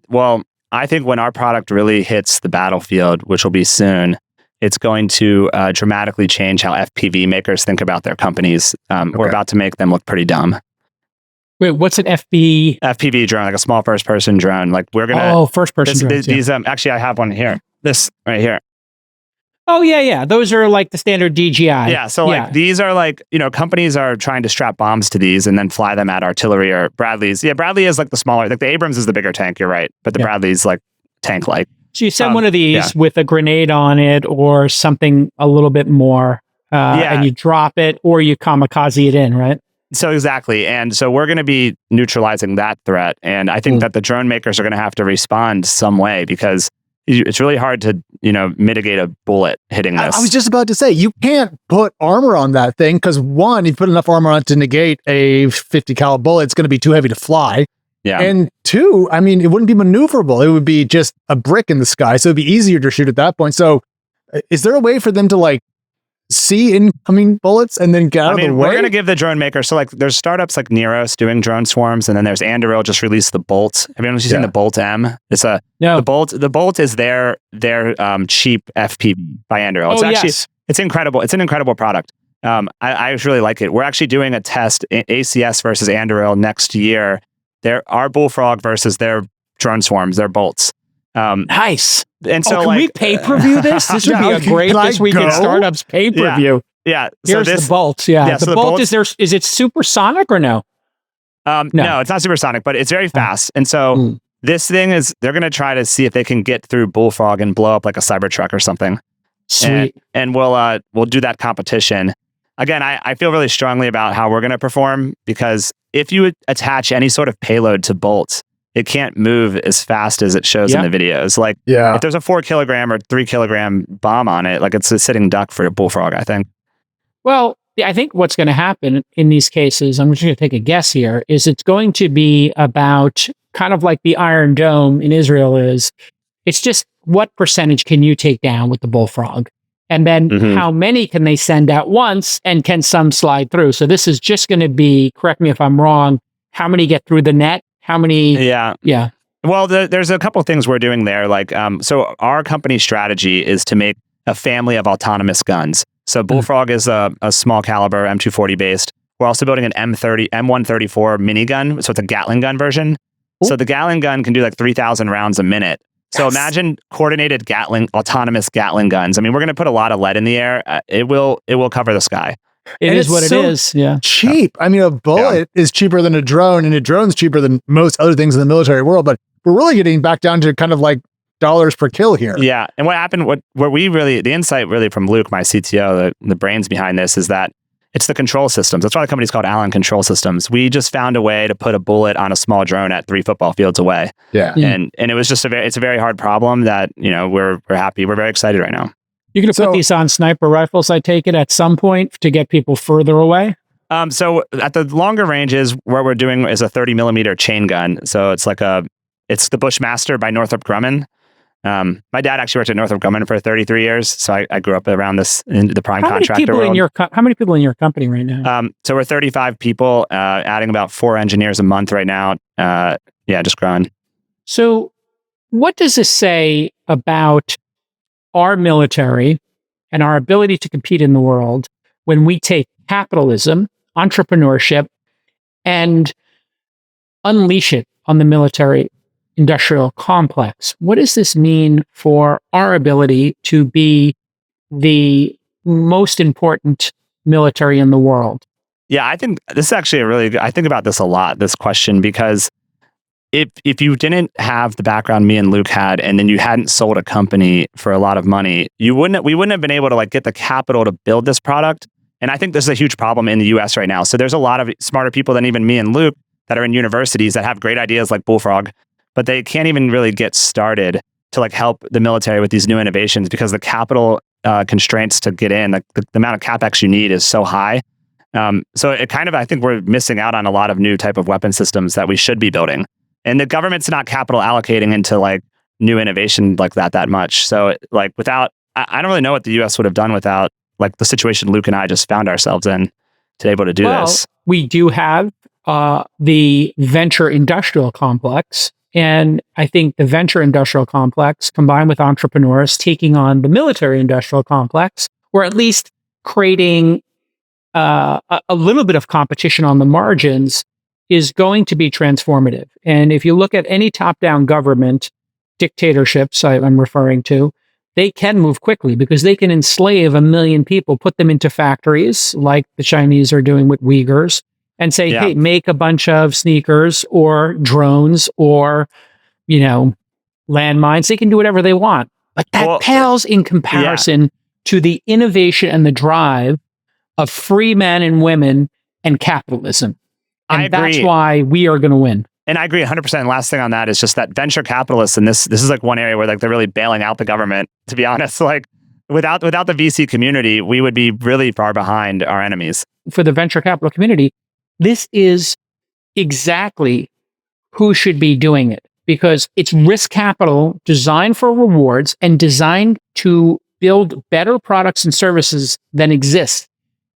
D: well, I think when our product really hits the battlefield, which will be soon, it's going to dramatically change how FPV makers think about their companies. We're about to make them look pretty dumb.
A: Wait, what's an FPV
D: drone, like a small first-person drone? Like we're gonna
A: first-person drones.
D: These actually, I have one here. This right here.
A: Oh yeah. Those are like the standard DJI.
D: Yeah. So like these are like, you know, companies are trying to strap bombs to these and then fly them at artillery or Bradleys. Yeah, Bradley is like the smaller. Like the Abrams is the bigger tank. You're right, but the Bradley's like tank-like.
A: So you send one of these with a grenade on it or something a little bit more, and you drop it or you kamikaze it in, right?
D: So exactly. And so we're going to be neutralizing that threat. And I think that the drone makers are going to have to respond some way, because it's really hard to, you know, mitigate a bullet hitting this.
B: I was just about to say, you can't put armor on that thing, because one, you put enough armor on it to negate a 50 caliber bullet, it's going to be too heavy to fly.
D: Yeah.
B: And two, I mean, it wouldn't be maneuverable. It would be just a brick in the sky. So it'd be easier to shoot at that point. So is there a way for them to like see incoming bullets and then get out of the way?
D: We're going to give the drone maker. So like there's startups like Neros doing drone swarms, and then there's Anduril just released the Bolt. Have anyone seen the Bolt M? It's the Bolt is their cheap FPV by Anduril. It's incredible. It's an incredible product. I really like it. We're actually doing a test, ACS versus Anduril next year. Our Bullfrog versus their drone swarms, their Bolts.
A: Nice.
D: And so,
A: can we pay-per-view this? This would be a great This Week in Startups pay-per-view.
D: Yeah.
A: Here's the Bolt. Yeah. The Bolt is it supersonic or no?
D: No, it's not supersonic, but it's very fast. And so this thing they're going to try to see if they can get through Bullfrog and blow up like a Cybertruck or something.
A: Sweet.
D: And we'll do that competition. Again, I feel really strongly about how we're going to perform, because if you attach any sort of payload to Bolt, it can't move as fast as it shows in the videos. Like, if there's a 4 kilogram or 3 kilogram bomb on it, like it's a sitting duck for a Bullfrog, I think.
A: Well, I think what's going to happen in these cases, I'm just going to take a guess here, is it's going to be about kind of like the Iron Dome in Israel is. It's just what percentage can you take down with the Bullfrog? And then how many can they send at once, and can some slide through? So this is just going to be, correct me if I'm wrong, how many get through the net? How many? Yeah.
D: Well, there's a couple of things we're doing there. Like, so our company strategy is to make a family of autonomous guns. So Bullfrog is a small caliber M240 based. We're also building an M134 minigun. So it's a Gatling gun version. So the Gatling gun can do like 3,000 rounds a minute. So imagine coordinated autonomous Gatling guns. I mean, we're going to put a lot of lead in the air. It will cover the sky.
A: It is what it is. Yeah.
B: Cheap. I mean, a bullet is cheaper than a drone, and a drone's cheaper than most other things in the military world. But we're really getting back down to kind of like dollars per kill here.
D: Yeah. And what happened, the insight really from Luke, my CTO, the brains behind this, is that it's the control systems. That's why the company's called Allen Control Systems. We just found a way to put a bullet on a small drone at 3 football fields away.
B: Yeah.
D: And it was just it's a very hard problem that, we're happy. We're very excited right now.
A: You're going to put these on sniper rifles, I take it, at some point to get people further away?
D: So at the longer ranges, what we're doing is a 30 millimeter chain gun. So it's it's the Bushmaster by Northrop Grumman. My dad actually worked at Northrop Grumman for 33 years. So I grew up around the prime contractor world.
A: How many people in your company right now?
D: So we're 35 people, adding about 4 engineers a month right now. Just growing.
A: So what does this say about our military and our ability to compete in the world when we take capitalism, entrepreneurship, and unleash it on the military industrial complex? What does this mean for our ability to be the most important military in the world?
D: Yeah, I think this is actually I think about this a lot, this question, because if you didn't have the background me and Luke had, and then you hadn't sold a company for a lot of money, we wouldn't have been able to get the capital to build this product. And I think this is a huge problem in the US right now. So there's a lot of smarter people than even me and Luke that are in universities that have great ideas like Bullfrog, but they can't even really get started to help the military with these new innovations because the capital constraints to get in, the amount of CapEx you need is so high. So I think we're missing out on a lot of new type of weapon systems that we should be building. And the government's not capital allocating into new innovation like that much. So without, I don't really know what the US would have done without the situation Luke and I just found ourselves in to be able to do this.
A: We do have the venture industrial complex. And I think the venture industrial complex combined with entrepreneurs taking on the military industrial complex, or at least creating a little bit of competition on the margins, is going to be transformative. And if you look at any top-down government, dictatorships I'm referring to, they can move quickly because they can enslave 1 million people, put them into factories like the Chinese are doing with Uyghurs, and say, hey, make a bunch of sneakers or drones or, landmines. They can do whatever they want. But that pales in comparison to the innovation and the drive of free men and women and capitalism. And that's why we are going to win.
D: And I agree 100%. Last thing on that is just that venture capitalists, and this is one area where they're really bailing out the government, to be honest. Without the VC community, we would be really far behind our enemies.
A: For the venture capital community, this is exactly who should be doing it, because it's risk capital designed for rewards and designed to build better products and services than exist.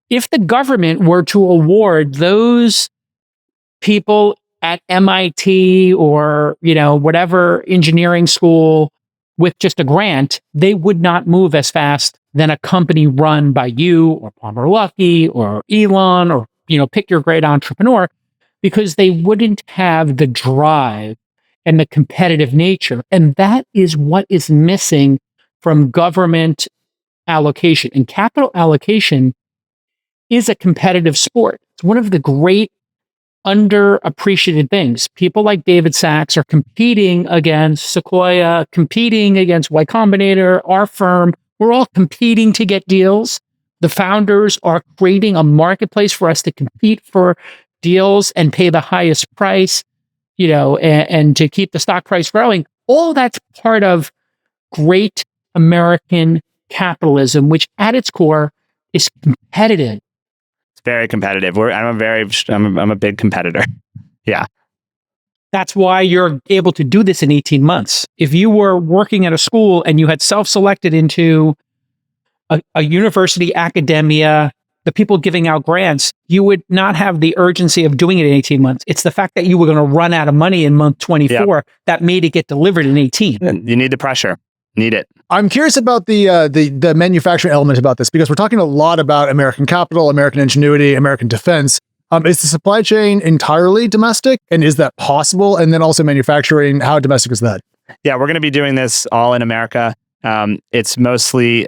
A: If the government were to award those people at MIT or, whatever engineering school with just a grant, they would not move as fast than a company run by you or Palmer Luckey or Elon or, pick your great entrepreneur, because they wouldn't have the drive and the competitive nature. And that is what is missing from government allocation. And capital allocation is a competitive sport. It's one of the great underappreciated things. People like David Sachs are competing against Sequoia, competing against Y Combinator, our firm. We're all competing to get deals. The founders are creating a marketplace for us to compete for deals and pay the highest price, and to keep the stock price growing. All that's part of great American capitalism, which at its core is competitive.
D: Very competitive. I'm a big competitor. Yeah.
A: That's why you're able to do this in 18 months. If you were working at a school and you had self-selected into a university academia, the people giving out grants, you would not have the urgency of doing it in 18 months. It's the fact that you were going to run out of money in month 24 that made it get delivered in 18.
D: You need the pressure. Need it.
B: I'm curious about the manufacturing element about this, because we're talking a lot about American capital, American ingenuity, American defense. Is the supply chain entirely domestic, and is that possible? And then also manufacturing, how domestic is that?
D: Yeah, we're going to be doing this all in America. It's mostly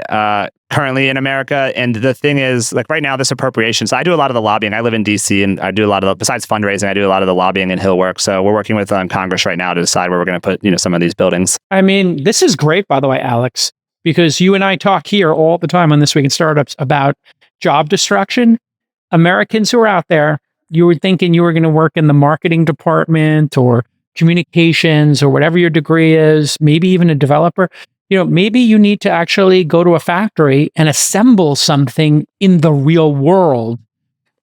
D: currently in America. And the thing is, like right now, this appropriations, I do a lot of the lobbying. I live in DC and I do a lot of the, besides fundraising, I do a lot of the lobbying and Hill work. So we're working with Congress right now to decide where we're going to put, some of these buildings.
A: I mean, this is great, by the way, Alex, because you and I talk here all the time on This Week in Startups about job destruction. Americans who are out there, you were thinking you were going to work in the marketing department or communications or whatever your degree is, maybe even a developer. Maybe you need to actually go to a factory and assemble something in the real world.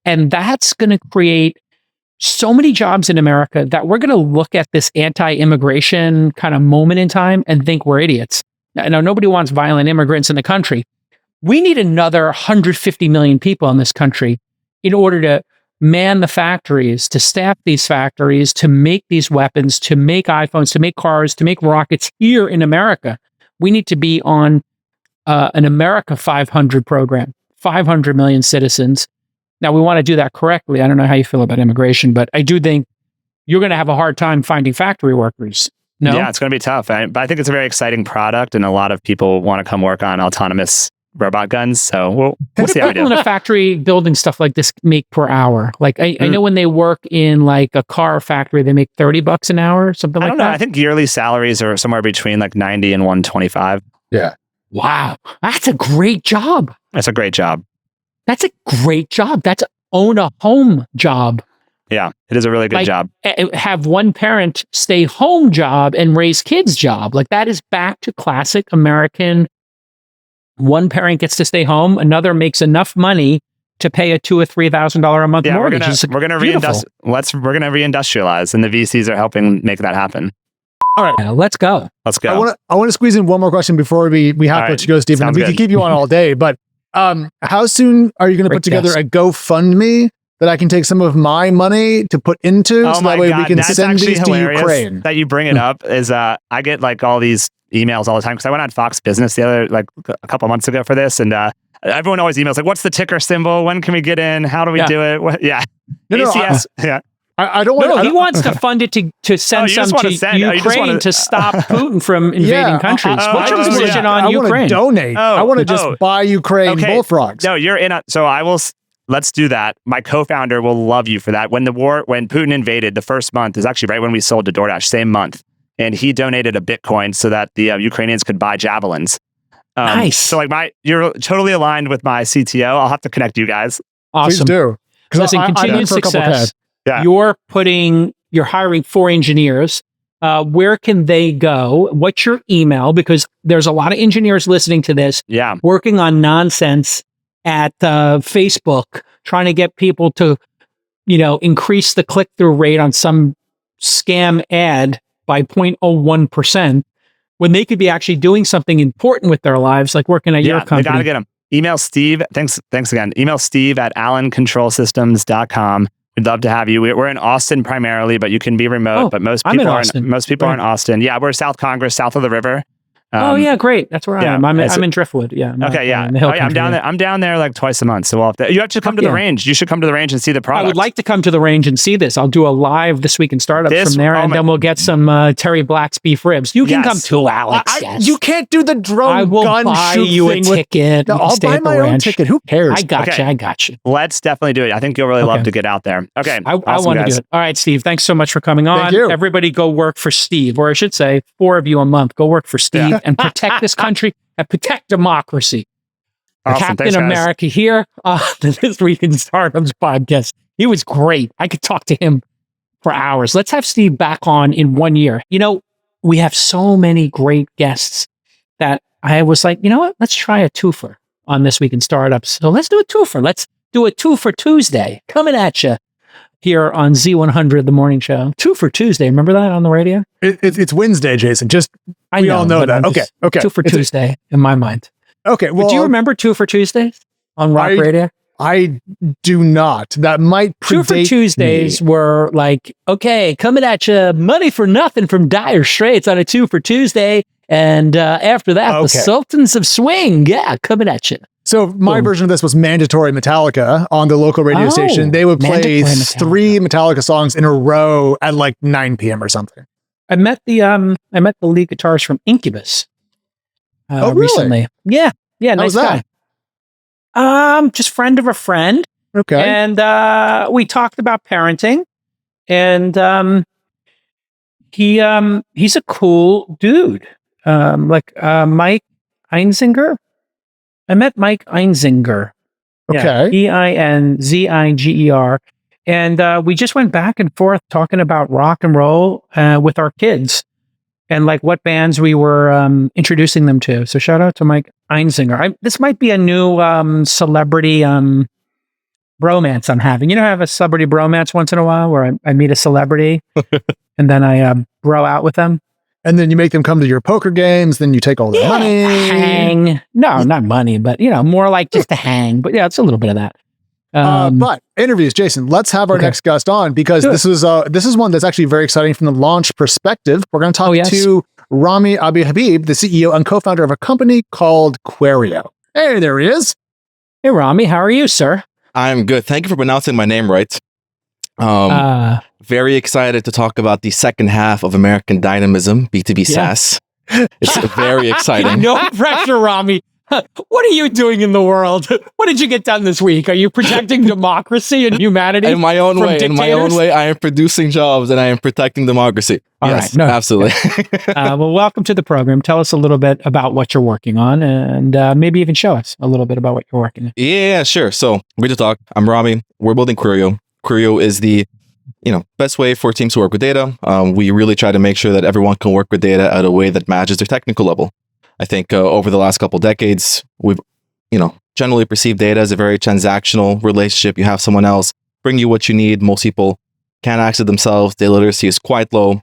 A: And that's going to create so many jobs in America that we're going to look at this anti-immigration kind of moment in time and think we're idiots. Now, nobody wants violent immigrants in the country. We need another 150 million people in this country in order to man the factories, to staff these factories, to make these weapons, to make iPhones, to make cars, to make rockets here in America. We need to be on an America 500 program, 500 million citizens. Now, we want to do that correctly. I don't know how you feel about immigration, but I do think you're going to have a hard time finding factory workers. No?
D: Yeah, it's going to be tough. But I think it's a very exciting product, and a lot of people want to come work on autonomous robot guns. So we'll see how we do.
A: People in a factory building stuff like this make per hour? Like I know when they work in like a car factory, they make $30 an hour or something like that.
D: I don't know. I think yearly salaries are somewhere between like 90 and 125.
B: Yeah.
A: Wow. That's a great job.
D: That's a great job.
A: That's a great job. That's own a home job.
D: Yeah, it is a really good job.
A: Have one parent stay home job and raise kids job. Like that is back to classic American. One parent gets to stay home. Another makes enough money to pay a $2,000 or $3,000 a month mortgage. We're going to
D: reindustrialize, and the VCs are helping make that happen.
A: All right, let's go.
D: Let's go.
B: I want to squeeze in one more question before we have to let you go, Steven. We can keep you on all day, but how soon are you going to put together a GoFundMe that I can take some of my money to put into, so that way we can send these to Ukraine?
D: That you bring it up is I get like all these emails all the time because I went on Fox Business a couple months ago for this, and everyone always emails like, "What's the ticker symbol? When can we get in? How do we do it?" ACS.
B: I don't want.
A: No, he wants to fund it to send some to Ukraine to stop Putin from invading countries. What's your position on Ukraine?
B: I want to donate. I want to just buy Ukraine bullfrogs.
D: No, you're in. So I will. Let's do that. My co-founder will love you for that. When Putin invaded, the first month is actually right when we sold to DoorDash, same month. And he donated a Bitcoin so that the Ukrainians could buy javelins.
A: Nice.
D: So you're totally aligned with my CTO. I'll have to connect you guys.
A: Awesome.
B: Please do.
A: Listen, continued success.
D: Yeah.
A: You're hiring 4 engineers. Where can they go? What's your email? Because there's a lot of engineers listening to this.
D: Yeah.
A: Working on nonsense at Facebook, trying to get people to, increase the click-through rate on some scam ad by 0.01%, when they could be actually doing something important with their lives, like working at your company.
D: They gotta get them. Email Steve. Thanks again. Email Steve at allencontrolsystems.com. We'd love to have you. We're in Austin primarily, but you can be remote. But most people are in Austin. Yeah, we're South Congress, south of the river.
A: Yeah, great. That's where I am. I'm in Driftwood. Yeah.
D: Okay. Yeah. I'm down there. I'm down there like twice a month. So you have to come to the range. You should come to the range and see the product.
A: I would like to come to the range and see this. I'll do a live This Week in Startups from there, and then we'll get some Terry Black's beef ribs. You can come too, Alex.
B: You can't do the drone
A: I will
B: gun
A: buy
B: shoot
A: you a
B: thing
A: ticket.
B: I'll buy my own ticket. Who cares?
A: I got you.
D: Let's definitely do it. I think you'll really love to get out there. Okay.
A: I want to do it. All right, Steve. Thanks so much for coming on.
B: Thank you.
A: Everybody go work for Steve, or I should say 4 of you a month. Go work for Steve and protect this country and protect democracy.
D: Awesome.
A: Captain America here on the This Week in Startups podcast. He was great. I could talk to him for hours. Let's have Steve back on in 1 year. We have so many great guests that I was like, you know what? Let's try a twofer on This Week in Startups. So let's do a twofer. Let's do a 2 for Tuesday coming at you here on Z100, the morning show. 2 for Tuesday. Remember that on the radio?
B: It's Wednesday, Jason. We all know that. Okay.
A: 2 for Tuesday in my mind.
B: Okay. Well,
A: do you remember 2 for Tuesdays on Rock Radio?
B: I do not. That might predate
A: 2 for Tuesdays were like, okay, coming at you, money for nothing from Dire Straits on a 2 for Tuesday. And after that, the Sultans of Swing. Yeah, coming at you.
B: So my version of this was mandatory Metallica on the local radio station. They would play 3 Metallica songs in a row at like 9 p.m. or something.
A: I met the lead guitarist from Incubus.
B: Really?
A: Recently. Yeah, nice guy. Just friend of a friend.
B: Okay.
A: And we talked about parenting. And he's a cool dude. Mike Einzinger. I met Mike Einzinger.
B: Okay.
A: Einziger. And we just went back and forth talking about rock and roll with our kids and like what bands we were introducing them to. So shout out to Mike Einzinger. This might be a new celebrity bromance I'm having. You know, I have a celebrity bromance once in a while where I meet a celebrity and then I bro out with them.
B: And then you make them come to your poker games, then you take all their money.
A: Hang. No, not money, but more like just to hang. But yeah, it's a little bit of that.
B: But interviews, Jason, let's have our next guest on because this is one that's actually very exciting from the launch perspective. We're going to talk to Rami Habib, the CEO and co-founder of a company called Querio. Hey, there he is.
A: Hey, Rami, how are you, sir?
E: I'm good. Thank you for pronouncing my name right. Very excited to talk about the second half of American Dynamism, B2B SaaS. It's very exciting.
A: No pressure, Rami. What are you doing in the world? What did you get done this week? Are you protecting democracy and humanity?
E: In my own way, I am producing jobs and I am protecting democracy. Yes, absolutely.
A: Well, welcome to the program. Tell us a little bit about what you're working on and maybe even show us a little bit about what you're working on.
E: Yeah, sure. So we're to talk. I'm Rami. We're building Querio. Querio is the best way for teams to work with data. We really try to make sure that everyone can work with data at a way that matches their technical level. I think over the last couple of decades, we've, generally perceived data as a very transactional relationship. You have someone else bring you what you need. Most people can't access it themselves. Data literacy is quite low.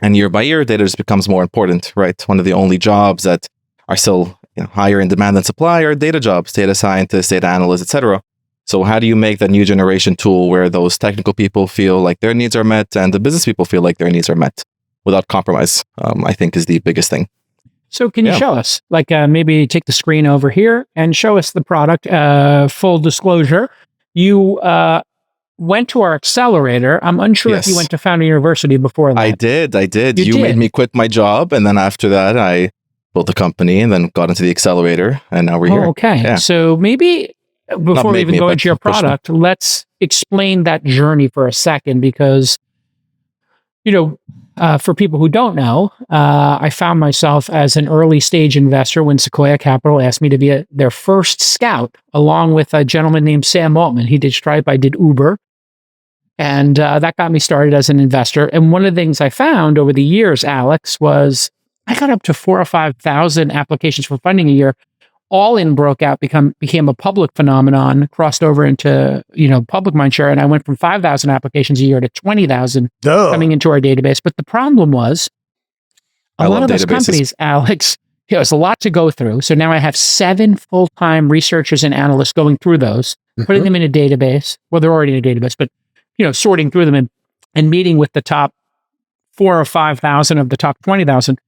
E: And year by year, data just becomes more important, right? One of the only jobs that are still higher in demand than supply are data jobs, data scientists, data analysts, etc. So how do you make that new generation tool where those technical people feel like their needs are met and the business people feel like their needs are met without compromise, I think is the biggest thing.
A: So can you show us, maybe take the screen over here and show us the product? Full disclosure, you went to our accelerator. I'm unsure if you went to Founder University before that.
E: I did. You made me quit my job. And then after that, I built a company and then got into the accelerator. And now we're here.
A: Okay.
E: Yeah.
A: So maybe before we even go into your product, let's explain that journey for a second because, for people who don't know, I found myself as an early stage investor when Sequoia Capital asked me to be their first scout, along with a gentleman named Sam Altman. He did Stripe, I did Uber. And that got me started as an investor. And one of the things I found over the years, Alex, was I got up to 4,000 or 5,000 applications for funding a year. All in broke out, became a public phenomenon, crossed over into, public mindshare. And I went from 5,000 applications a year to 20,000 coming into our database. But the problem was a lot of those companies, Alex, it's a lot to go through. So now I have 7 full-time researchers and analysts going through those, putting them in a database. Well, they're already in a database, but, sorting through them and meeting with the top 4,000 or 5,000 of the top 20,000.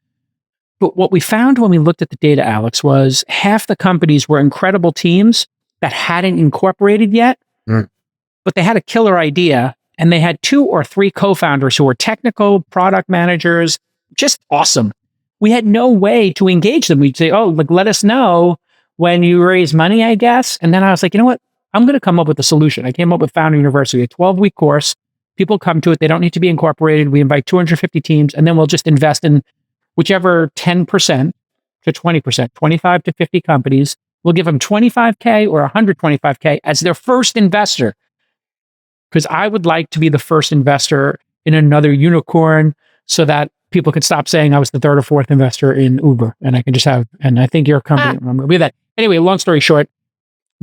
A: But what we found when we looked at the data, Alex, was half the companies were incredible teams that hadn't incorporated yet, but they had a killer idea and they had 2 or 3 co-founders who were technical product managers, just awesome. We had no way to engage them. We'd say, let us know when you raise money, I guess. And then I was like, you know what? I'm going to come up with a solution. I came up with Founder University, a 12-week course. People come to it. They don't need to be incorporated. We invite 250 teams, and then we'll just invest in whichever 10% to 20%, 25 to 50 companies. We'll give them $25K or $125K as their first investor. Because I would like to be the first investor in another unicorn so that people could stop saying I was the 3rd or 4th investor in Uber. And I can just and I think your company, remember me that. Anyway, long story short,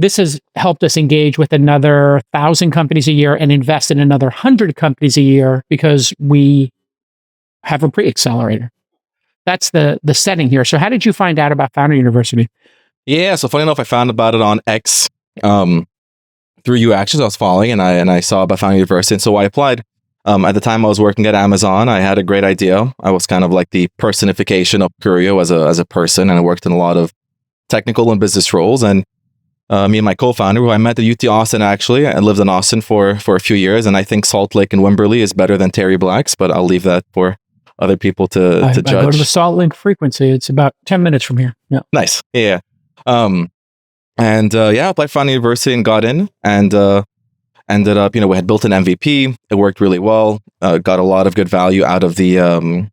A: this has helped us engage with another 1,000 companies a year and invest in another 100 companies a year because we have a pre-accelerator. That's the setting here. So how did you find out about Founder University?
E: Yeah, so funny enough, I found about it on X through you actually. I was following and I saw about Founder University. And so I applied. At the time I was working at Amazon. I had a great idea. I was kind of like the personification of Querio as a person, and I worked in a lot of technical and business roles. And me and my co-founder, who I met at UT Austin actually, I lived in Austin for a few years, and I think Salt Lake and Wimberley is better than Terry Black's, but I'll leave that for other people to judge. I
A: go to the Salt Lake frequency. It's about 10 minutes from here. Yeah.
E: Nice. Yeah. And yeah, applied for university and got in, and ended up, we had built an MVP. It worked really well. Got a lot of good value out of the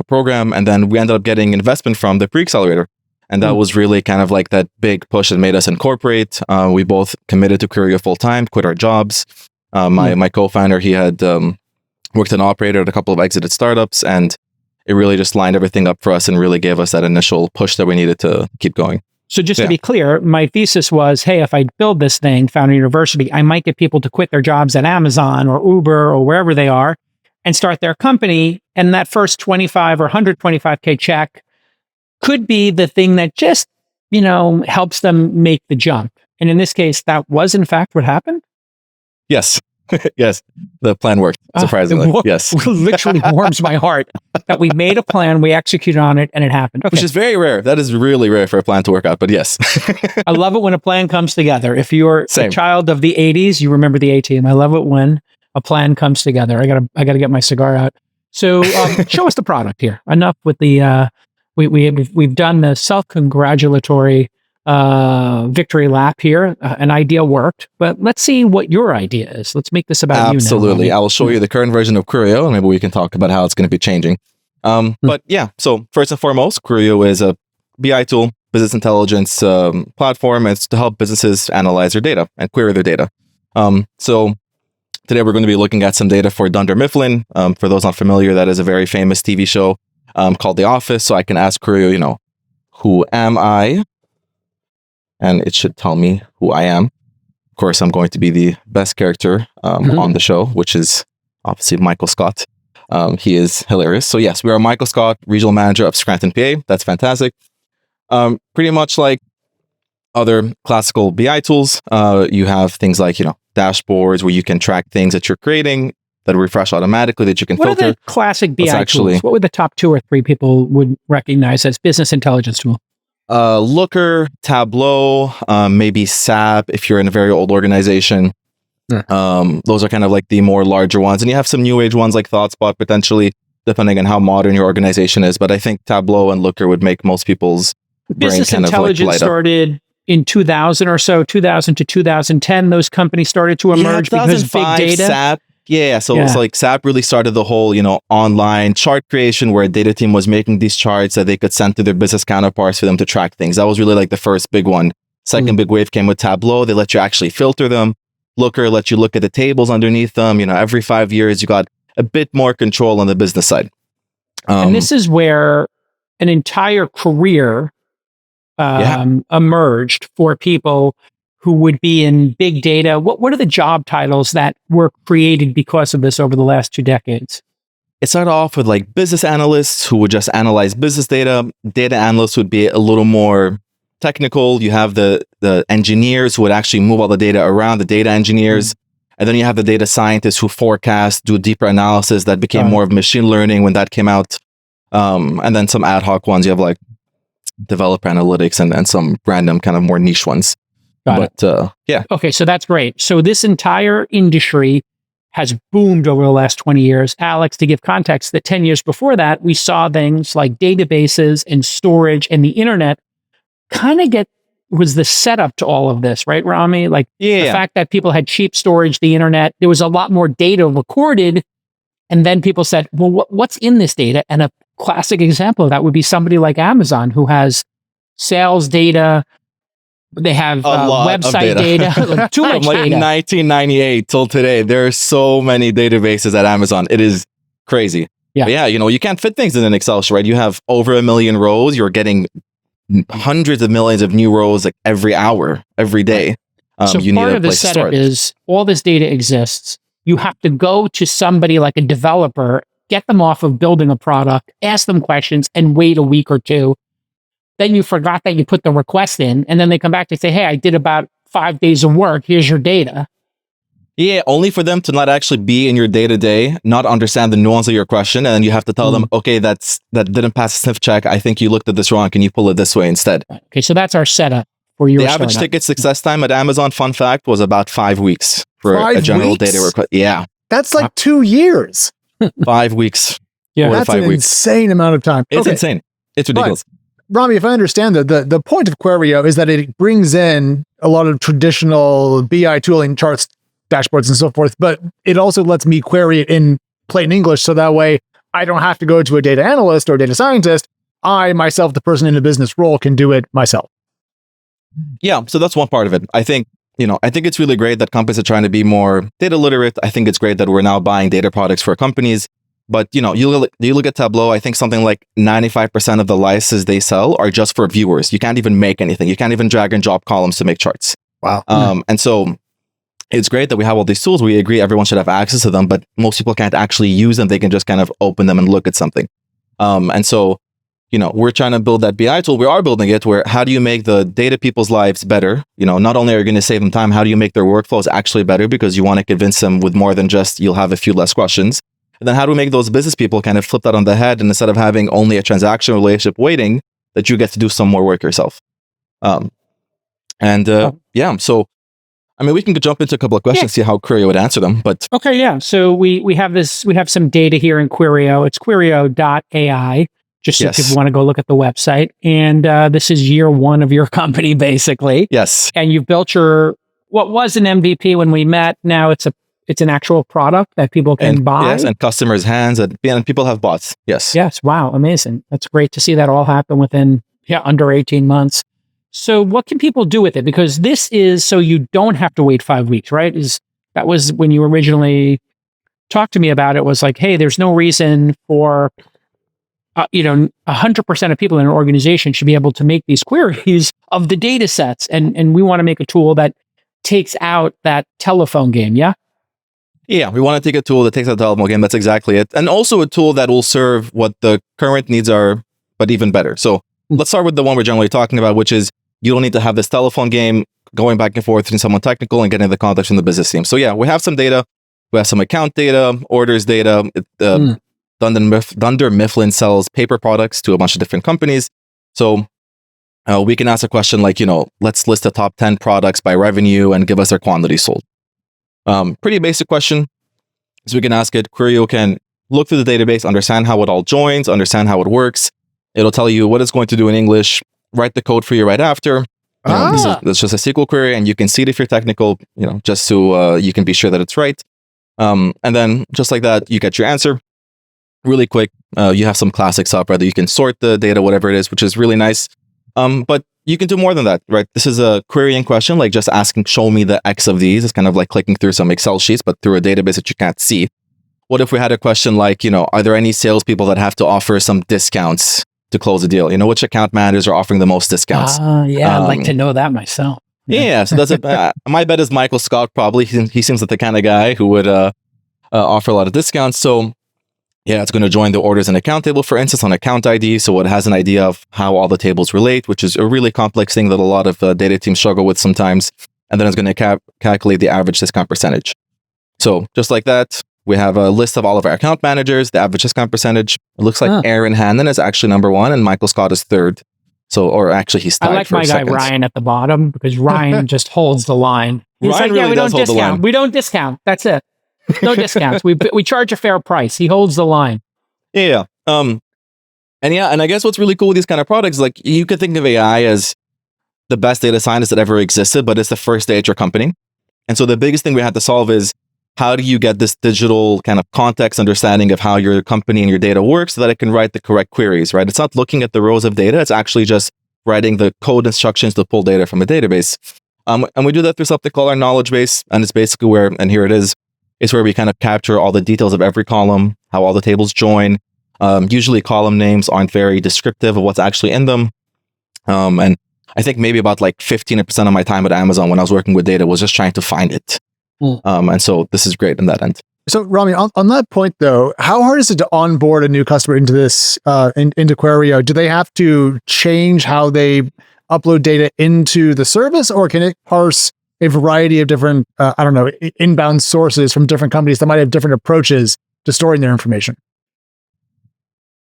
E: program, and then we ended up getting investment from the pre-accelerator. And that was really kind of like that big push that made us incorporate. We both committed to Querio full time, quit our jobs. My co-founder, he had worked an operator at a couple of exited startups, and it really just lined everything up for us and really gave us that initial push that we needed to keep going.
A: So just to be clear, my thesis was, hey, if I build this thing, Founder University, I might get people to quit their jobs at Amazon or Uber or wherever they are and start their company. And that first 25 or 125K check could be the thing that just, helps them make the jump. And in this case, that was in fact what happened?
E: Yes. Yes. The plan worked, surprisingly. Yes.
A: It literally warms my heart that we made a plan, we executed on it, and it happened. Okay.
E: Which is very rare. That is really rare for a plan to work out, but yes.
A: I love it when a plan comes together. If you're a child of the 80s, you remember the A-Team. I love it when a plan comes together. I gotta get my cigar out. So show us the product here. Enough with the we've done the self-congratulatory victory lap here. An idea worked, but let's see what your idea is. Let's make this about you now.
E: Absolutely. I will show you the current version of Querio, and maybe we can talk about how it's going to be changing. But yeah, so first and foremost, Querio is a BI tool, business intelligence platform. It's to help businesses analyze their data and query their data. So today we're going to be looking at some data for Dunder Mifflin. For those not familiar, that is a very famous TV show called The Office. So I can ask Querio, who am I? And it should tell me who I am. Of course, I'm going to be the best character on the show, which is obviously Michael Scott. He is hilarious. So yes, we are Michael Scott, regional manager of Scranton, PA. That's fantastic. Pretty much like other classical BI tools, you have things like, dashboards where you can track things that you're creating that refresh automatically, that you can filter.
A: What are the classic BI tools? What would the top 2 or 3 people would recognize as business intelligence tool?
E: Looker, Tableau, maybe SAP if you're in a very old organization. Those are kind of like the more larger ones. And you have some new age ones like ThoughtSpot, potentially, depending on how modern your organization is. But I think Tableau and Looker would make most people's
A: business
E: brain kind
A: intelligence
E: of like light up.
A: Started in 2000 or so, 2000 to 2010. Those companies started to emerge because big data.
E: SAP. Yeah, so it's like SAP really started the whole, online chart creation where a data team was making these charts that they could send to their business counterparts for them to track things. That was really like the first big one. Second big wave came with Tableau. They let you actually filter them. Looker let you look at the tables underneath them. Every 5 years, you got a bit more control on the business side.
A: And this is where an entire career emerged for people who would be in big data. What are the job titles that were created because of this over the last 2 decades?
E: It started off with like business analysts who would just analyze business data. Data analysts would be a little more technical. You have the engineers who would actually move all the data around, the data engineers. And then you have the data scientists who forecast, do deeper analysis. That became more of machine learning when that came out. And then some ad hoc ones. You have like developer analytics and some random kind of more niche ones. Yeah.
A: Okay, so that's great. So this entire industry has boomed over the last 20 years. Alex, to give context, that 10 years before that, we saw things like databases and storage and the internet kind of was the setup to all of this, right, Rami? Like the fact that people had cheap storage, the internet, there was a lot more data recorded. And then people said, well, what's in this data? And a classic example of that would be somebody like Amazon who has sales data. They have website data. Too much
E: From
A: data.
E: 1998 till today, there are so many databases at Amazon. It is crazy.
A: Yeah.
E: But yeah, you can't fit things in an Excel sheet, right? You have over 1 million rows. You're getting hundreds of millions of new rows like every hour, every day.
A: So
E: you
A: part
E: need
A: of the setup is all this data exists. You have to go to somebody like a developer, get them off of building a product, ask them questions, and wait a week or 2. Then you forgot that you put the request in, and then they come back to say, hey, I did about 5 days of work. Here's your data.
E: Yeah, only for them to not actually be in your day-to-day, not understand the nuance of your question, and then you have to tell them, okay, that didn't pass a sniff check. I think you looked at this wrong. Can you pull it this way instead?
A: Okay, so that's our setup for your
E: The average ticket success time at Amazon, fun fact, was about 5 weeks for a general data request. Yeah.
B: That's like 2 years.
E: 5 weeks.
A: Yeah,
B: that's
E: 5
B: an
E: weeks.
B: insane amount of time.
E: It's insane. It's ridiculous.
B: Rami, if I understand the point of Querio is that it brings in a lot of traditional BI tooling, charts, dashboards, and so forth, but it also lets me query it in plain English, so that way I don't have to go to a data analyst or a data scientist. I, myself, the person in a business role, can do it myself.
E: Yeah, so that's one part of it. I think it's really great that companies are trying to be more data literate. I think it's great that we're now buying data products for companies. But you look at Tableau, I think something like 95% of the licenses they sell are just for viewers. You can't even make anything. You can't even drag and drop columns to make charts.
B: Wow.
E: And so it's great that we have all these tools. We agree everyone should have access to them, but most people can't actually use them. They can just kind of open them and look at something. And so, we're trying to build that BI tool. We are building it where how do you make the data people's lives better? Not only are you going to save them time, how do you make their workflows actually better? Because you want to convince them with more than just you'll have a few less questions. And then how do we make those business people kind of flip that on the head, and instead of having only a transactional relationship waiting, that you get to do some more work yourself? Yeah, so I mean, we can jump into a couple of questions, see how Querio would answer them. But
A: okay, yeah. So we have some data here in Querio. It's Querio.ai. Just if you want to go look at the website. And this is year one of your company, basically.
E: Yes.
A: And you've built what was an MVP when we met. Now it's an actual product that people can buy.
E: Yes, and customers' hands, and people have bought. Yes.
A: Yes. Wow. Amazing. That's great to see that all happen within under 18 months. So what can people do with it? Because this is so you don't have to wait 5 weeks, right? That was when you originally talked to me about it, was like, hey, there's no reason for 100% of people in an organization should be able to make these queries of the data sets. And we want to make a tool that takes out that telephone game. Yeah.
E: Yeah. We want to take a tool that takes out the telephone game. That's exactly it. And also a tool that will serve what the current needs are, but even better. So let's start with the one we're generally talking about, which is you don't need to have this telephone game going back and forth between someone technical and getting the context from the business team. So yeah, we have some data. We have some account data, orders data. Dunder Mifflin sells paper products to a bunch of different companies. So we can ask a question like, let's list the top 10 products by revenue and give us their quantity sold. Pretty basic question. So we can ask it. Querio can look through the database, understand how it all joins, understand how it works. It'll tell you what it's going to do in English, write the code for you right after. That's just a SQL query, and you can see it if you're technical, just so you can be sure that it's right. And then just like that, you get your answer. Really quick, you have some classic stuff, whether you can sort the data, whatever it is, which is really nice. But you can do more than that, right? This is a querying question, like just asking, show me the X of these. It's kind of like clicking through some Excel sheets, but through a database that you can't see. What if we had a question like, are there any salespeople that have to offer some discounts to close a deal? Which account managers are offering the most discounts?
A: Yeah, I'd like to know that myself.
E: Yeah, so that's my bet is Michael Scott probably. He seems like the kind of guy who would offer a lot of discounts. So yeah, it's going to join the orders and account table, for instance, on account ID. So it has an idea of how all the tables relate, which is a really complex thing that a lot of data teams struggle with sometimes. And then it's going to calculate the average discount percentage. So just like that, we have a list of all of our account managers, the average discount percentage. It looks like Aaron Hannon is actually number one and Michael Scott is third. So, or actually he's tied.
A: I like
E: for
A: my guy
E: seconds.
A: Ryan at the bottom because Ryan just holds the line. He's
E: Ryan
A: like,
E: really
A: we
E: does
A: don't
E: hold the
A: discount.
E: line.
A: We don't discount. That's it. No discounts. We charge a fair price. He holds the line.
E: Yeah. And I guess what's really cool with these kind of products, like you could think of AI as the best data scientist that ever existed, but it's the first day at your company. And so the biggest thing we had to solve is how do you get this digital kind of context understanding of how your company and your data works so that it can write the correct queries, right? It's not looking at the rows of data. It's actually just writing the code instructions to pull data from a database. And we do that through something called our knowledge base. And it's basically where, and here it is, it's where we kind of capture all the details of every column, how all the tables join. Usually column names aren't very descriptive of what's actually in them. And I think maybe about like 15% of my time at Amazon when I was working with data was just trying to find it. And so this is great in that end.
B: So Rami, on that point though, how hard is it to onboard a new customer into this, into Querio? Do they have to change how they upload data into the service, or can it parse a variety of different, inbound sources from different companies that might have different approaches to storing their information?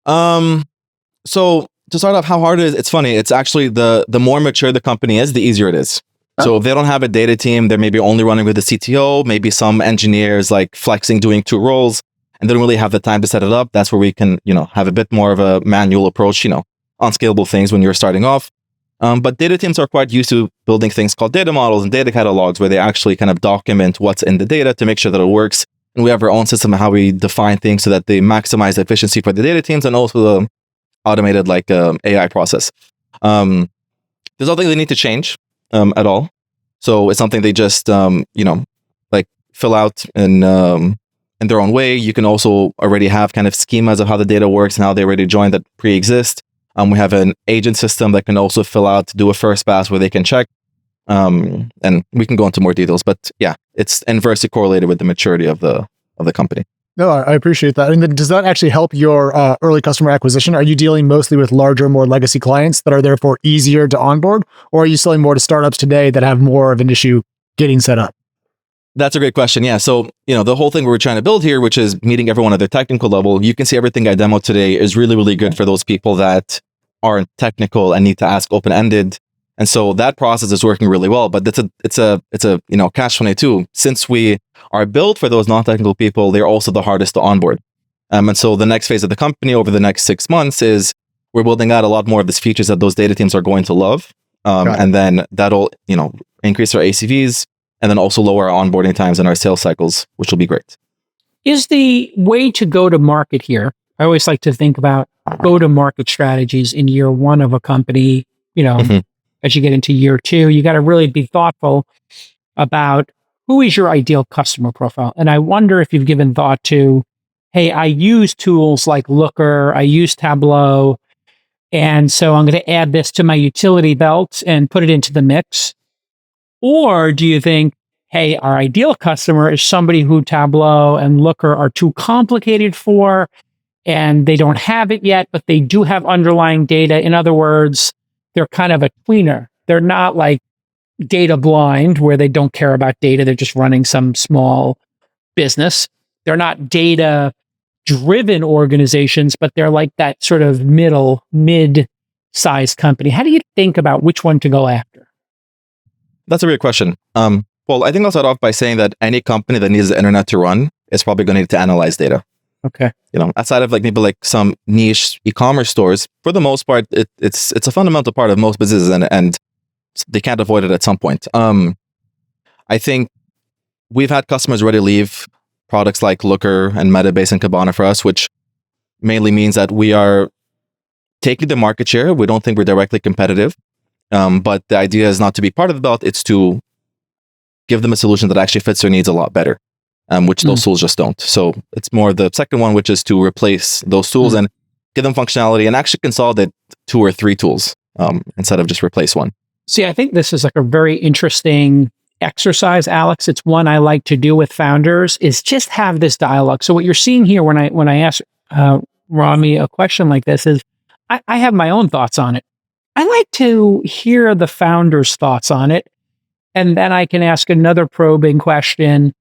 E: So to start off, how hard it is, it's funny. It's actually the more mature the company is, the easier it is. So if they don't have a data team, they're maybe only running with the CTO, maybe some engineers like flexing, doing two roles, and they don't really have the time to set it up. That's where we can, have a bit more of a manual approach, unscalable things when you're starting off. But data teams are quite used to building things called data models and data catalogs, where they actually kind of document what's in the data to make sure that it works. And we have our own system of how we define things so that they maximize the efficiency for the data teams and also the automated AI process. There's nothing they need to change at all. So it's something they just fill out in their own way. You can also already have kind of schemas of how the data works and how they already join that pre-exist. We have an agent system that can also fill out, do a first pass where they can check. And we can go into more details, but yeah, it's inversely correlated with the maturity of the company.
B: No, I appreciate that. And then does that actually help your early customer acquisition? Are you dealing mostly with larger, more legacy clients that are therefore easier to onboard? Or are you selling more to startups today that have more of an issue getting set up?
E: That's a great question. Yeah. So, the whole thing we're trying to build here, which is meeting everyone at their technical level, you can see everything I demoed today is really, really good for those people that aren't technical and need to ask open-ended. And so that process is working really well, but it's a catch-22. Since we are built for those non-technical people, they're also the hardest to onboard. And so the next phase of the company over the next 6 months is we're building out a lot more of these features that those data teams are going to love. And then that'll, increase our ACVs and then also lower our onboarding times and our sales cycles, which will be great.
A: Is the way to go to market here? I always like to think about go to market strategies in year one of a company, as you get into year two, you got to really be thoughtful about who is your ideal customer profile. And I wonder if you've given thought to, hey, I use tools like Looker, I use Tableau, and so I'm going to add this to my utility belt and put it into the mix. Or do you think, hey, our ideal customer is somebody who Tableau and Looker are too complicated for, and they don't have it yet, but they do have underlying data. In other words, they're kind of a tweener. They're not like data blind where they don't care about data. They're just running some small business. They're not data driven organizations, but they're like that sort of mid-sized company. How do you think about which one to go after?
E: That's a great question. Well, I think I'll start off by saying that any company that needs the internet to run is probably going to need to analyze data.
A: Okay.
E: Outside of maybe some niche e-commerce stores, for the most part, it's a fundamental part of most businesses, and they can't avoid it at some point. I think we've had customers already leave products like Looker and Metabase and Kibana for us, which mainly means that we are taking the market share. We don't think we're directly competitive, but the idea is not to be part of the belt. It's to give them a solution that actually fits their needs a lot better. Which those tools just don't. So it's more the second one, which is to replace those tools and give them functionality and actually consolidate 2 or 3 tools instead of just replace one.
A: See, I think this is like a very interesting exercise, Alex. It's one I like to do with founders, is just have this dialogue. So what you're seeing here when I ask Rami a question like this is, I have my own thoughts on it. I like to hear the founder's thoughts on it, and then I can ask another probing question.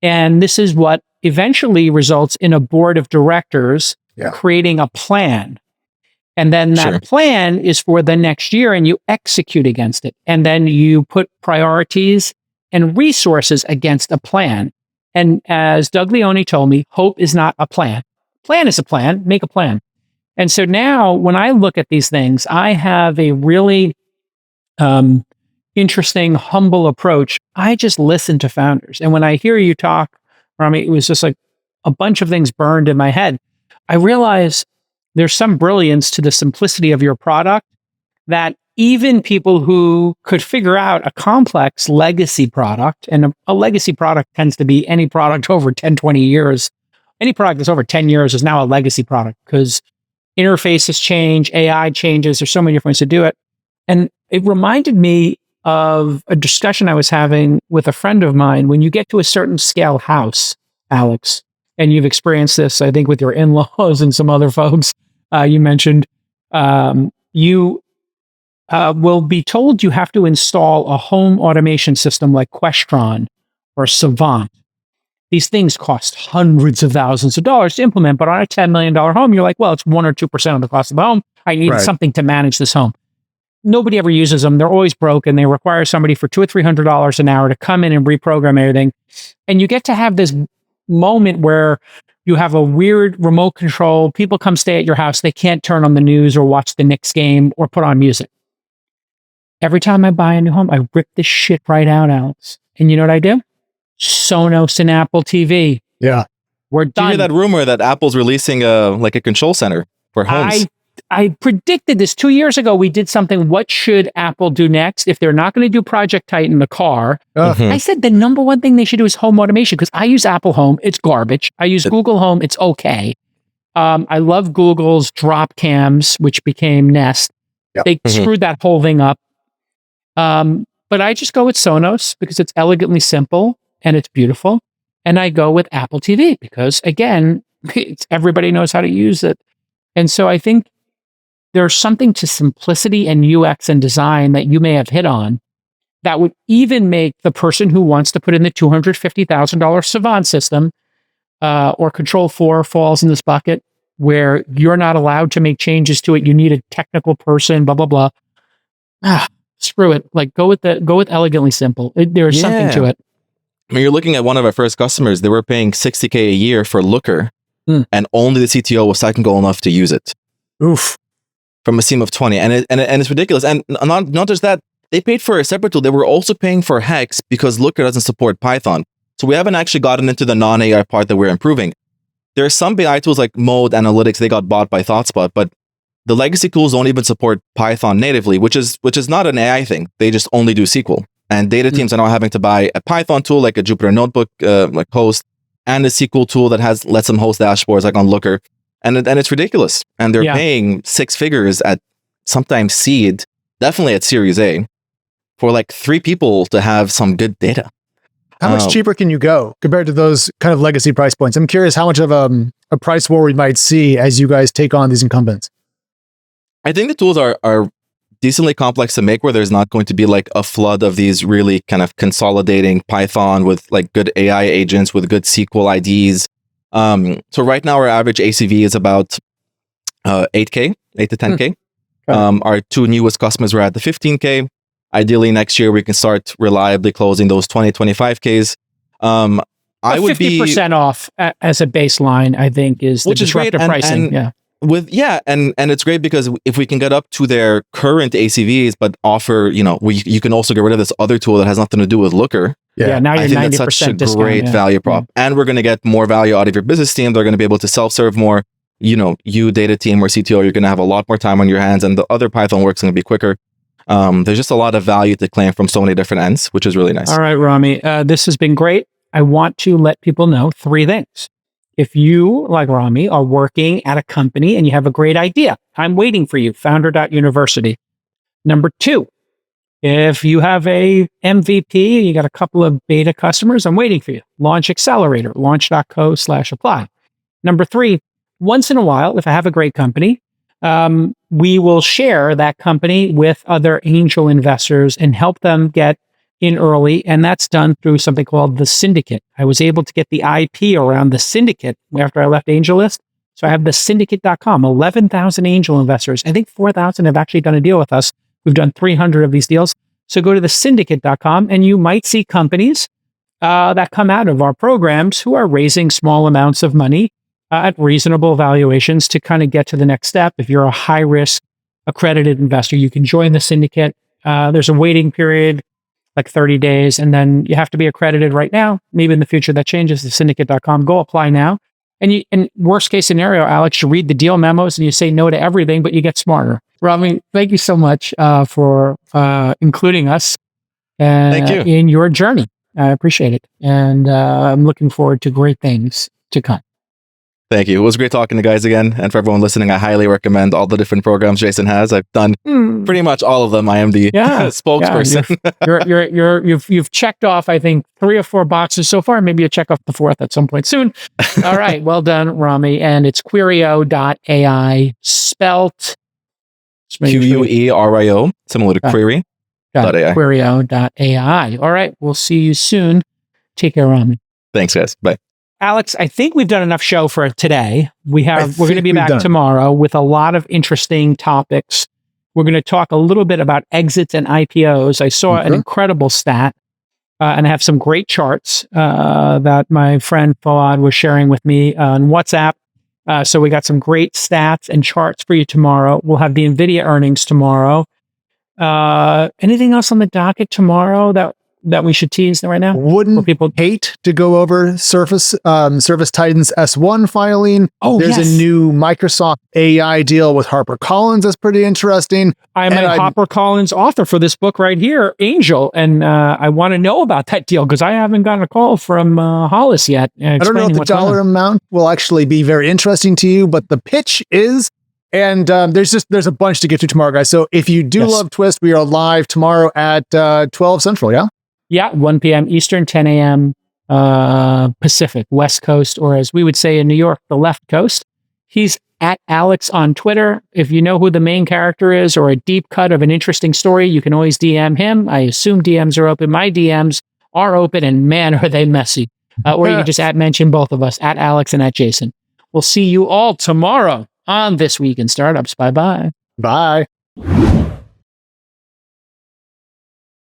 A: And this is what eventually results in a board of directors creating a plan. And then that plan is for the next year, and you execute against it. And then you put priorities and resources against a plan. And as Doug Leone told me, hope is not a plan. Plan is a plan, make a plan. And so now when I look at these things, I have a really interesting, humble approach. I just listen to founders. And when I hear you talk, Rami, it was just like a bunch of things burned in my head. I realize there's some brilliance to the simplicity of your product that even people who could figure out a complex legacy product, and a legacy product tends to be any product over 10, 20 years. Any product that's over 10 years is now a legacy product because interfaces change, AI changes. There's so many different ways to do it. And it reminded me of a discussion I was having with a friend of mine. When you get to a certain scale house, Alex, and you've experienced this, I think, with your in-laws and some other folks, you mentioned, you will be told you have to install a home automation system like Questron or Savant. These things cost hundreds of thousands of dollars to implement, but on a $10 million home, you're like, well, it's 1 or 2% of the cost of the home. I need something to manage this home. Nobody ever uses them. They're always broken. They require somebody for $200 or $300 an hour to come in and reprogram everything. And you get to have this moment where You have a weird remote control. People come stay at your house. They can't turn on the news or watch the Knicks game or put on music. Every time I buy a new home, I rip this shit right out, Alex. And you know what I do? Sonos and Apple TV.
B: Yeah.
A: We're
E: Do you
A: done.
E: hear that rumor that Apple's releasing like a control center for homes?
A: I predicted this 2 years ago. We did something. What should Apple do next? If they're not going to do Project Titan, the car, I said the number one thing they should do is home automation, because I use Apple Home. It's garbage. I use Google Home. It's okay. I love Google's drop cams, which became Nest.
B: Yep.
A: They screwed that whole thing up. But I just go with Sonos because it's elegantly simple and it's beautiful. And I go with Apple TV because, again, everybody knows how to use it. And so I think there's something to simplicity and UX and design that you may have hit on that would even make the person who wants to put in the $250,000 Savant system or Control 4 falls in this bucket where you're not allowed to make changes to it. You need a technical person, blah, blah, blah. Screw it. Like go with elegantly simple. There's something to it.
E: I mean, you're looking at one of our first customers. They were paying $60K a year for Looker, and only the CTO was technical enough to use it.
B: Oof.
E: From a team of 20, and it's ridiculous. And not just that, they paid for a separate tool. They were also paying for Hex because Looker doesn't support Python. So we haven't actually gotten into the non-AI part that we're improving. There are some AI tools like Mode Analytics. They got bought by ThoughtSpot, but the legacy tools don't even support Python natively, which is not an AI thing. They just only do SQL. And data teams are now having to buy a Python tool like a Jupyter Notebook like host, and a SQL tool that lets them host dashboards like on Looker. And it's ridiculous. And they're paying six figures at sometimes seed, definitely at Series A, for like 3 people to have some good data.
B: How much cheaper can you go compared to those kind of legacy price points? I'm curious how much of a price war we might see as you guys take on these incumbents.
E: I think the tools are decently complex to make, where there's not going to be like a flood of these really kind of consolidating Python with like good AI agents with good SQL IDs. So right now our average ACV is about 8K, 8 to 10K. Our 2 newest customers were at the 15K. Ideally next year we can start reliably closing those 20, 25Ks. I would
A: 50% off as a baseline, I think, is the disruptive pricing.
E: And it's great because if we can get up to their current ACVs, but offer, you can also get rid of this other tool that has nothing to do with Looker.
A: Yeah, now you're 90%
E: I think that's such a
A: discount,
E: great value prop. And we're going to get more value out of your business team. They're going to be able to self-serve more. You data team or CTO, you're going to have a lot more time on your hands, and the other Python work's going to be quicker. There's just a lot of value to claim from so many different ends, which is really nice.
A: All right, Rami, this has been great. I want to let people know 3 things. If you, like Rami, are working at a company and you have a great idea, I'm waiting for you, founder.university. Number 2, if you have a MVP, you got a couple of beta customers, I'm waiting for you. Launch Accelerator, launch.co/apply. Number 3, once in a while, if I have a great company, we will share that company with other angel investors and help them get in early. And that's done through something called the Syndicate. I was able to get the IP around the Syndicate after I left AngelList. So I have the syndicate.com, 11,000 angel investors. I think 4,000 have actually done a deal with us. We've done 300 of these deals. So go to the syndicate.com and you might see companies that come out of our programs who are raising small amounts of money at reasonable valuations to kind of get to the next step. If you're a high risk accredited investor, you can join the Syndicate. There's a waiting period, like 30 days, and then you have to be accredited right now. Maybe in the future that changes. The syndicate.com. Go apply now. And worst case scenario, Alex, you read the deal memos and you say no to everything, but you get smarter. Rami, thank you so much for including us in your journey. I appreciate it. And I'm looking forward to great things to come.
E: Thank you. It was great talking to you guys again. And for everyone listening, I highly recommend all the different programs Jason has. I've done pretty much all of them. I am the spokesperson.
A: Yeah, you've checked off, I think, 3 or 4 boxes so far. Maybe you check off the 4th at some point soon. All right. Well done, Rami. And it's Querio.ai, spelt
E: Querio, similar to query.
A: AI. Querio.ai. All right. We'll see you soon. Take care, Rami.
E: Thanks, guys. Bye.
A: Alex, I think we've done enough show for today. We're going to be back tomorrow with a lot of interesting topics. We're going to talk a little bit about exits and IPOs. I saw an incredible stat and I have some great charts that my friend Fawad was sharing with me on WhatsApp. So we got some great stats and charts for you tomorrow. We'll have the Nvidia earnings tomorrow. Anything else on the docket tomorrow that we should tease right now?
B: Wouldn't
A: people
B: hate to go over Surface Titan's S1 filing.
A: Oh,
B: there's a new Microsoft AI deal with HarperCollins that's pretty interesting.
A: I'm a HarperCollins author for this book right here, Angel, and I want to know about that deal because I haven't gotten a call from Hollis yet.
B: I don't know if the dollar amount will actually be very interesting to you, but the pitch is. And there's a bunch to get to tomorrow, guys. So if you do love TWiST, we are live tomorrow at 12 Central, yeah?
A: Yeah, 1 p.m. Eastern, 10 a.m. Pacific, West Coast, or as we would say in New York, the left coast. He's at Alex on Twitter. If you know who the main character is or a deep cut of an interesting story, you can always DM him. I assume DMs are open. My DMs are open, and man, are they messy. Or you can just mention both of us, at Alex and at Jason. We'll see you all tomorrow on This Week in Startups. Bye-bye.
B: Bye.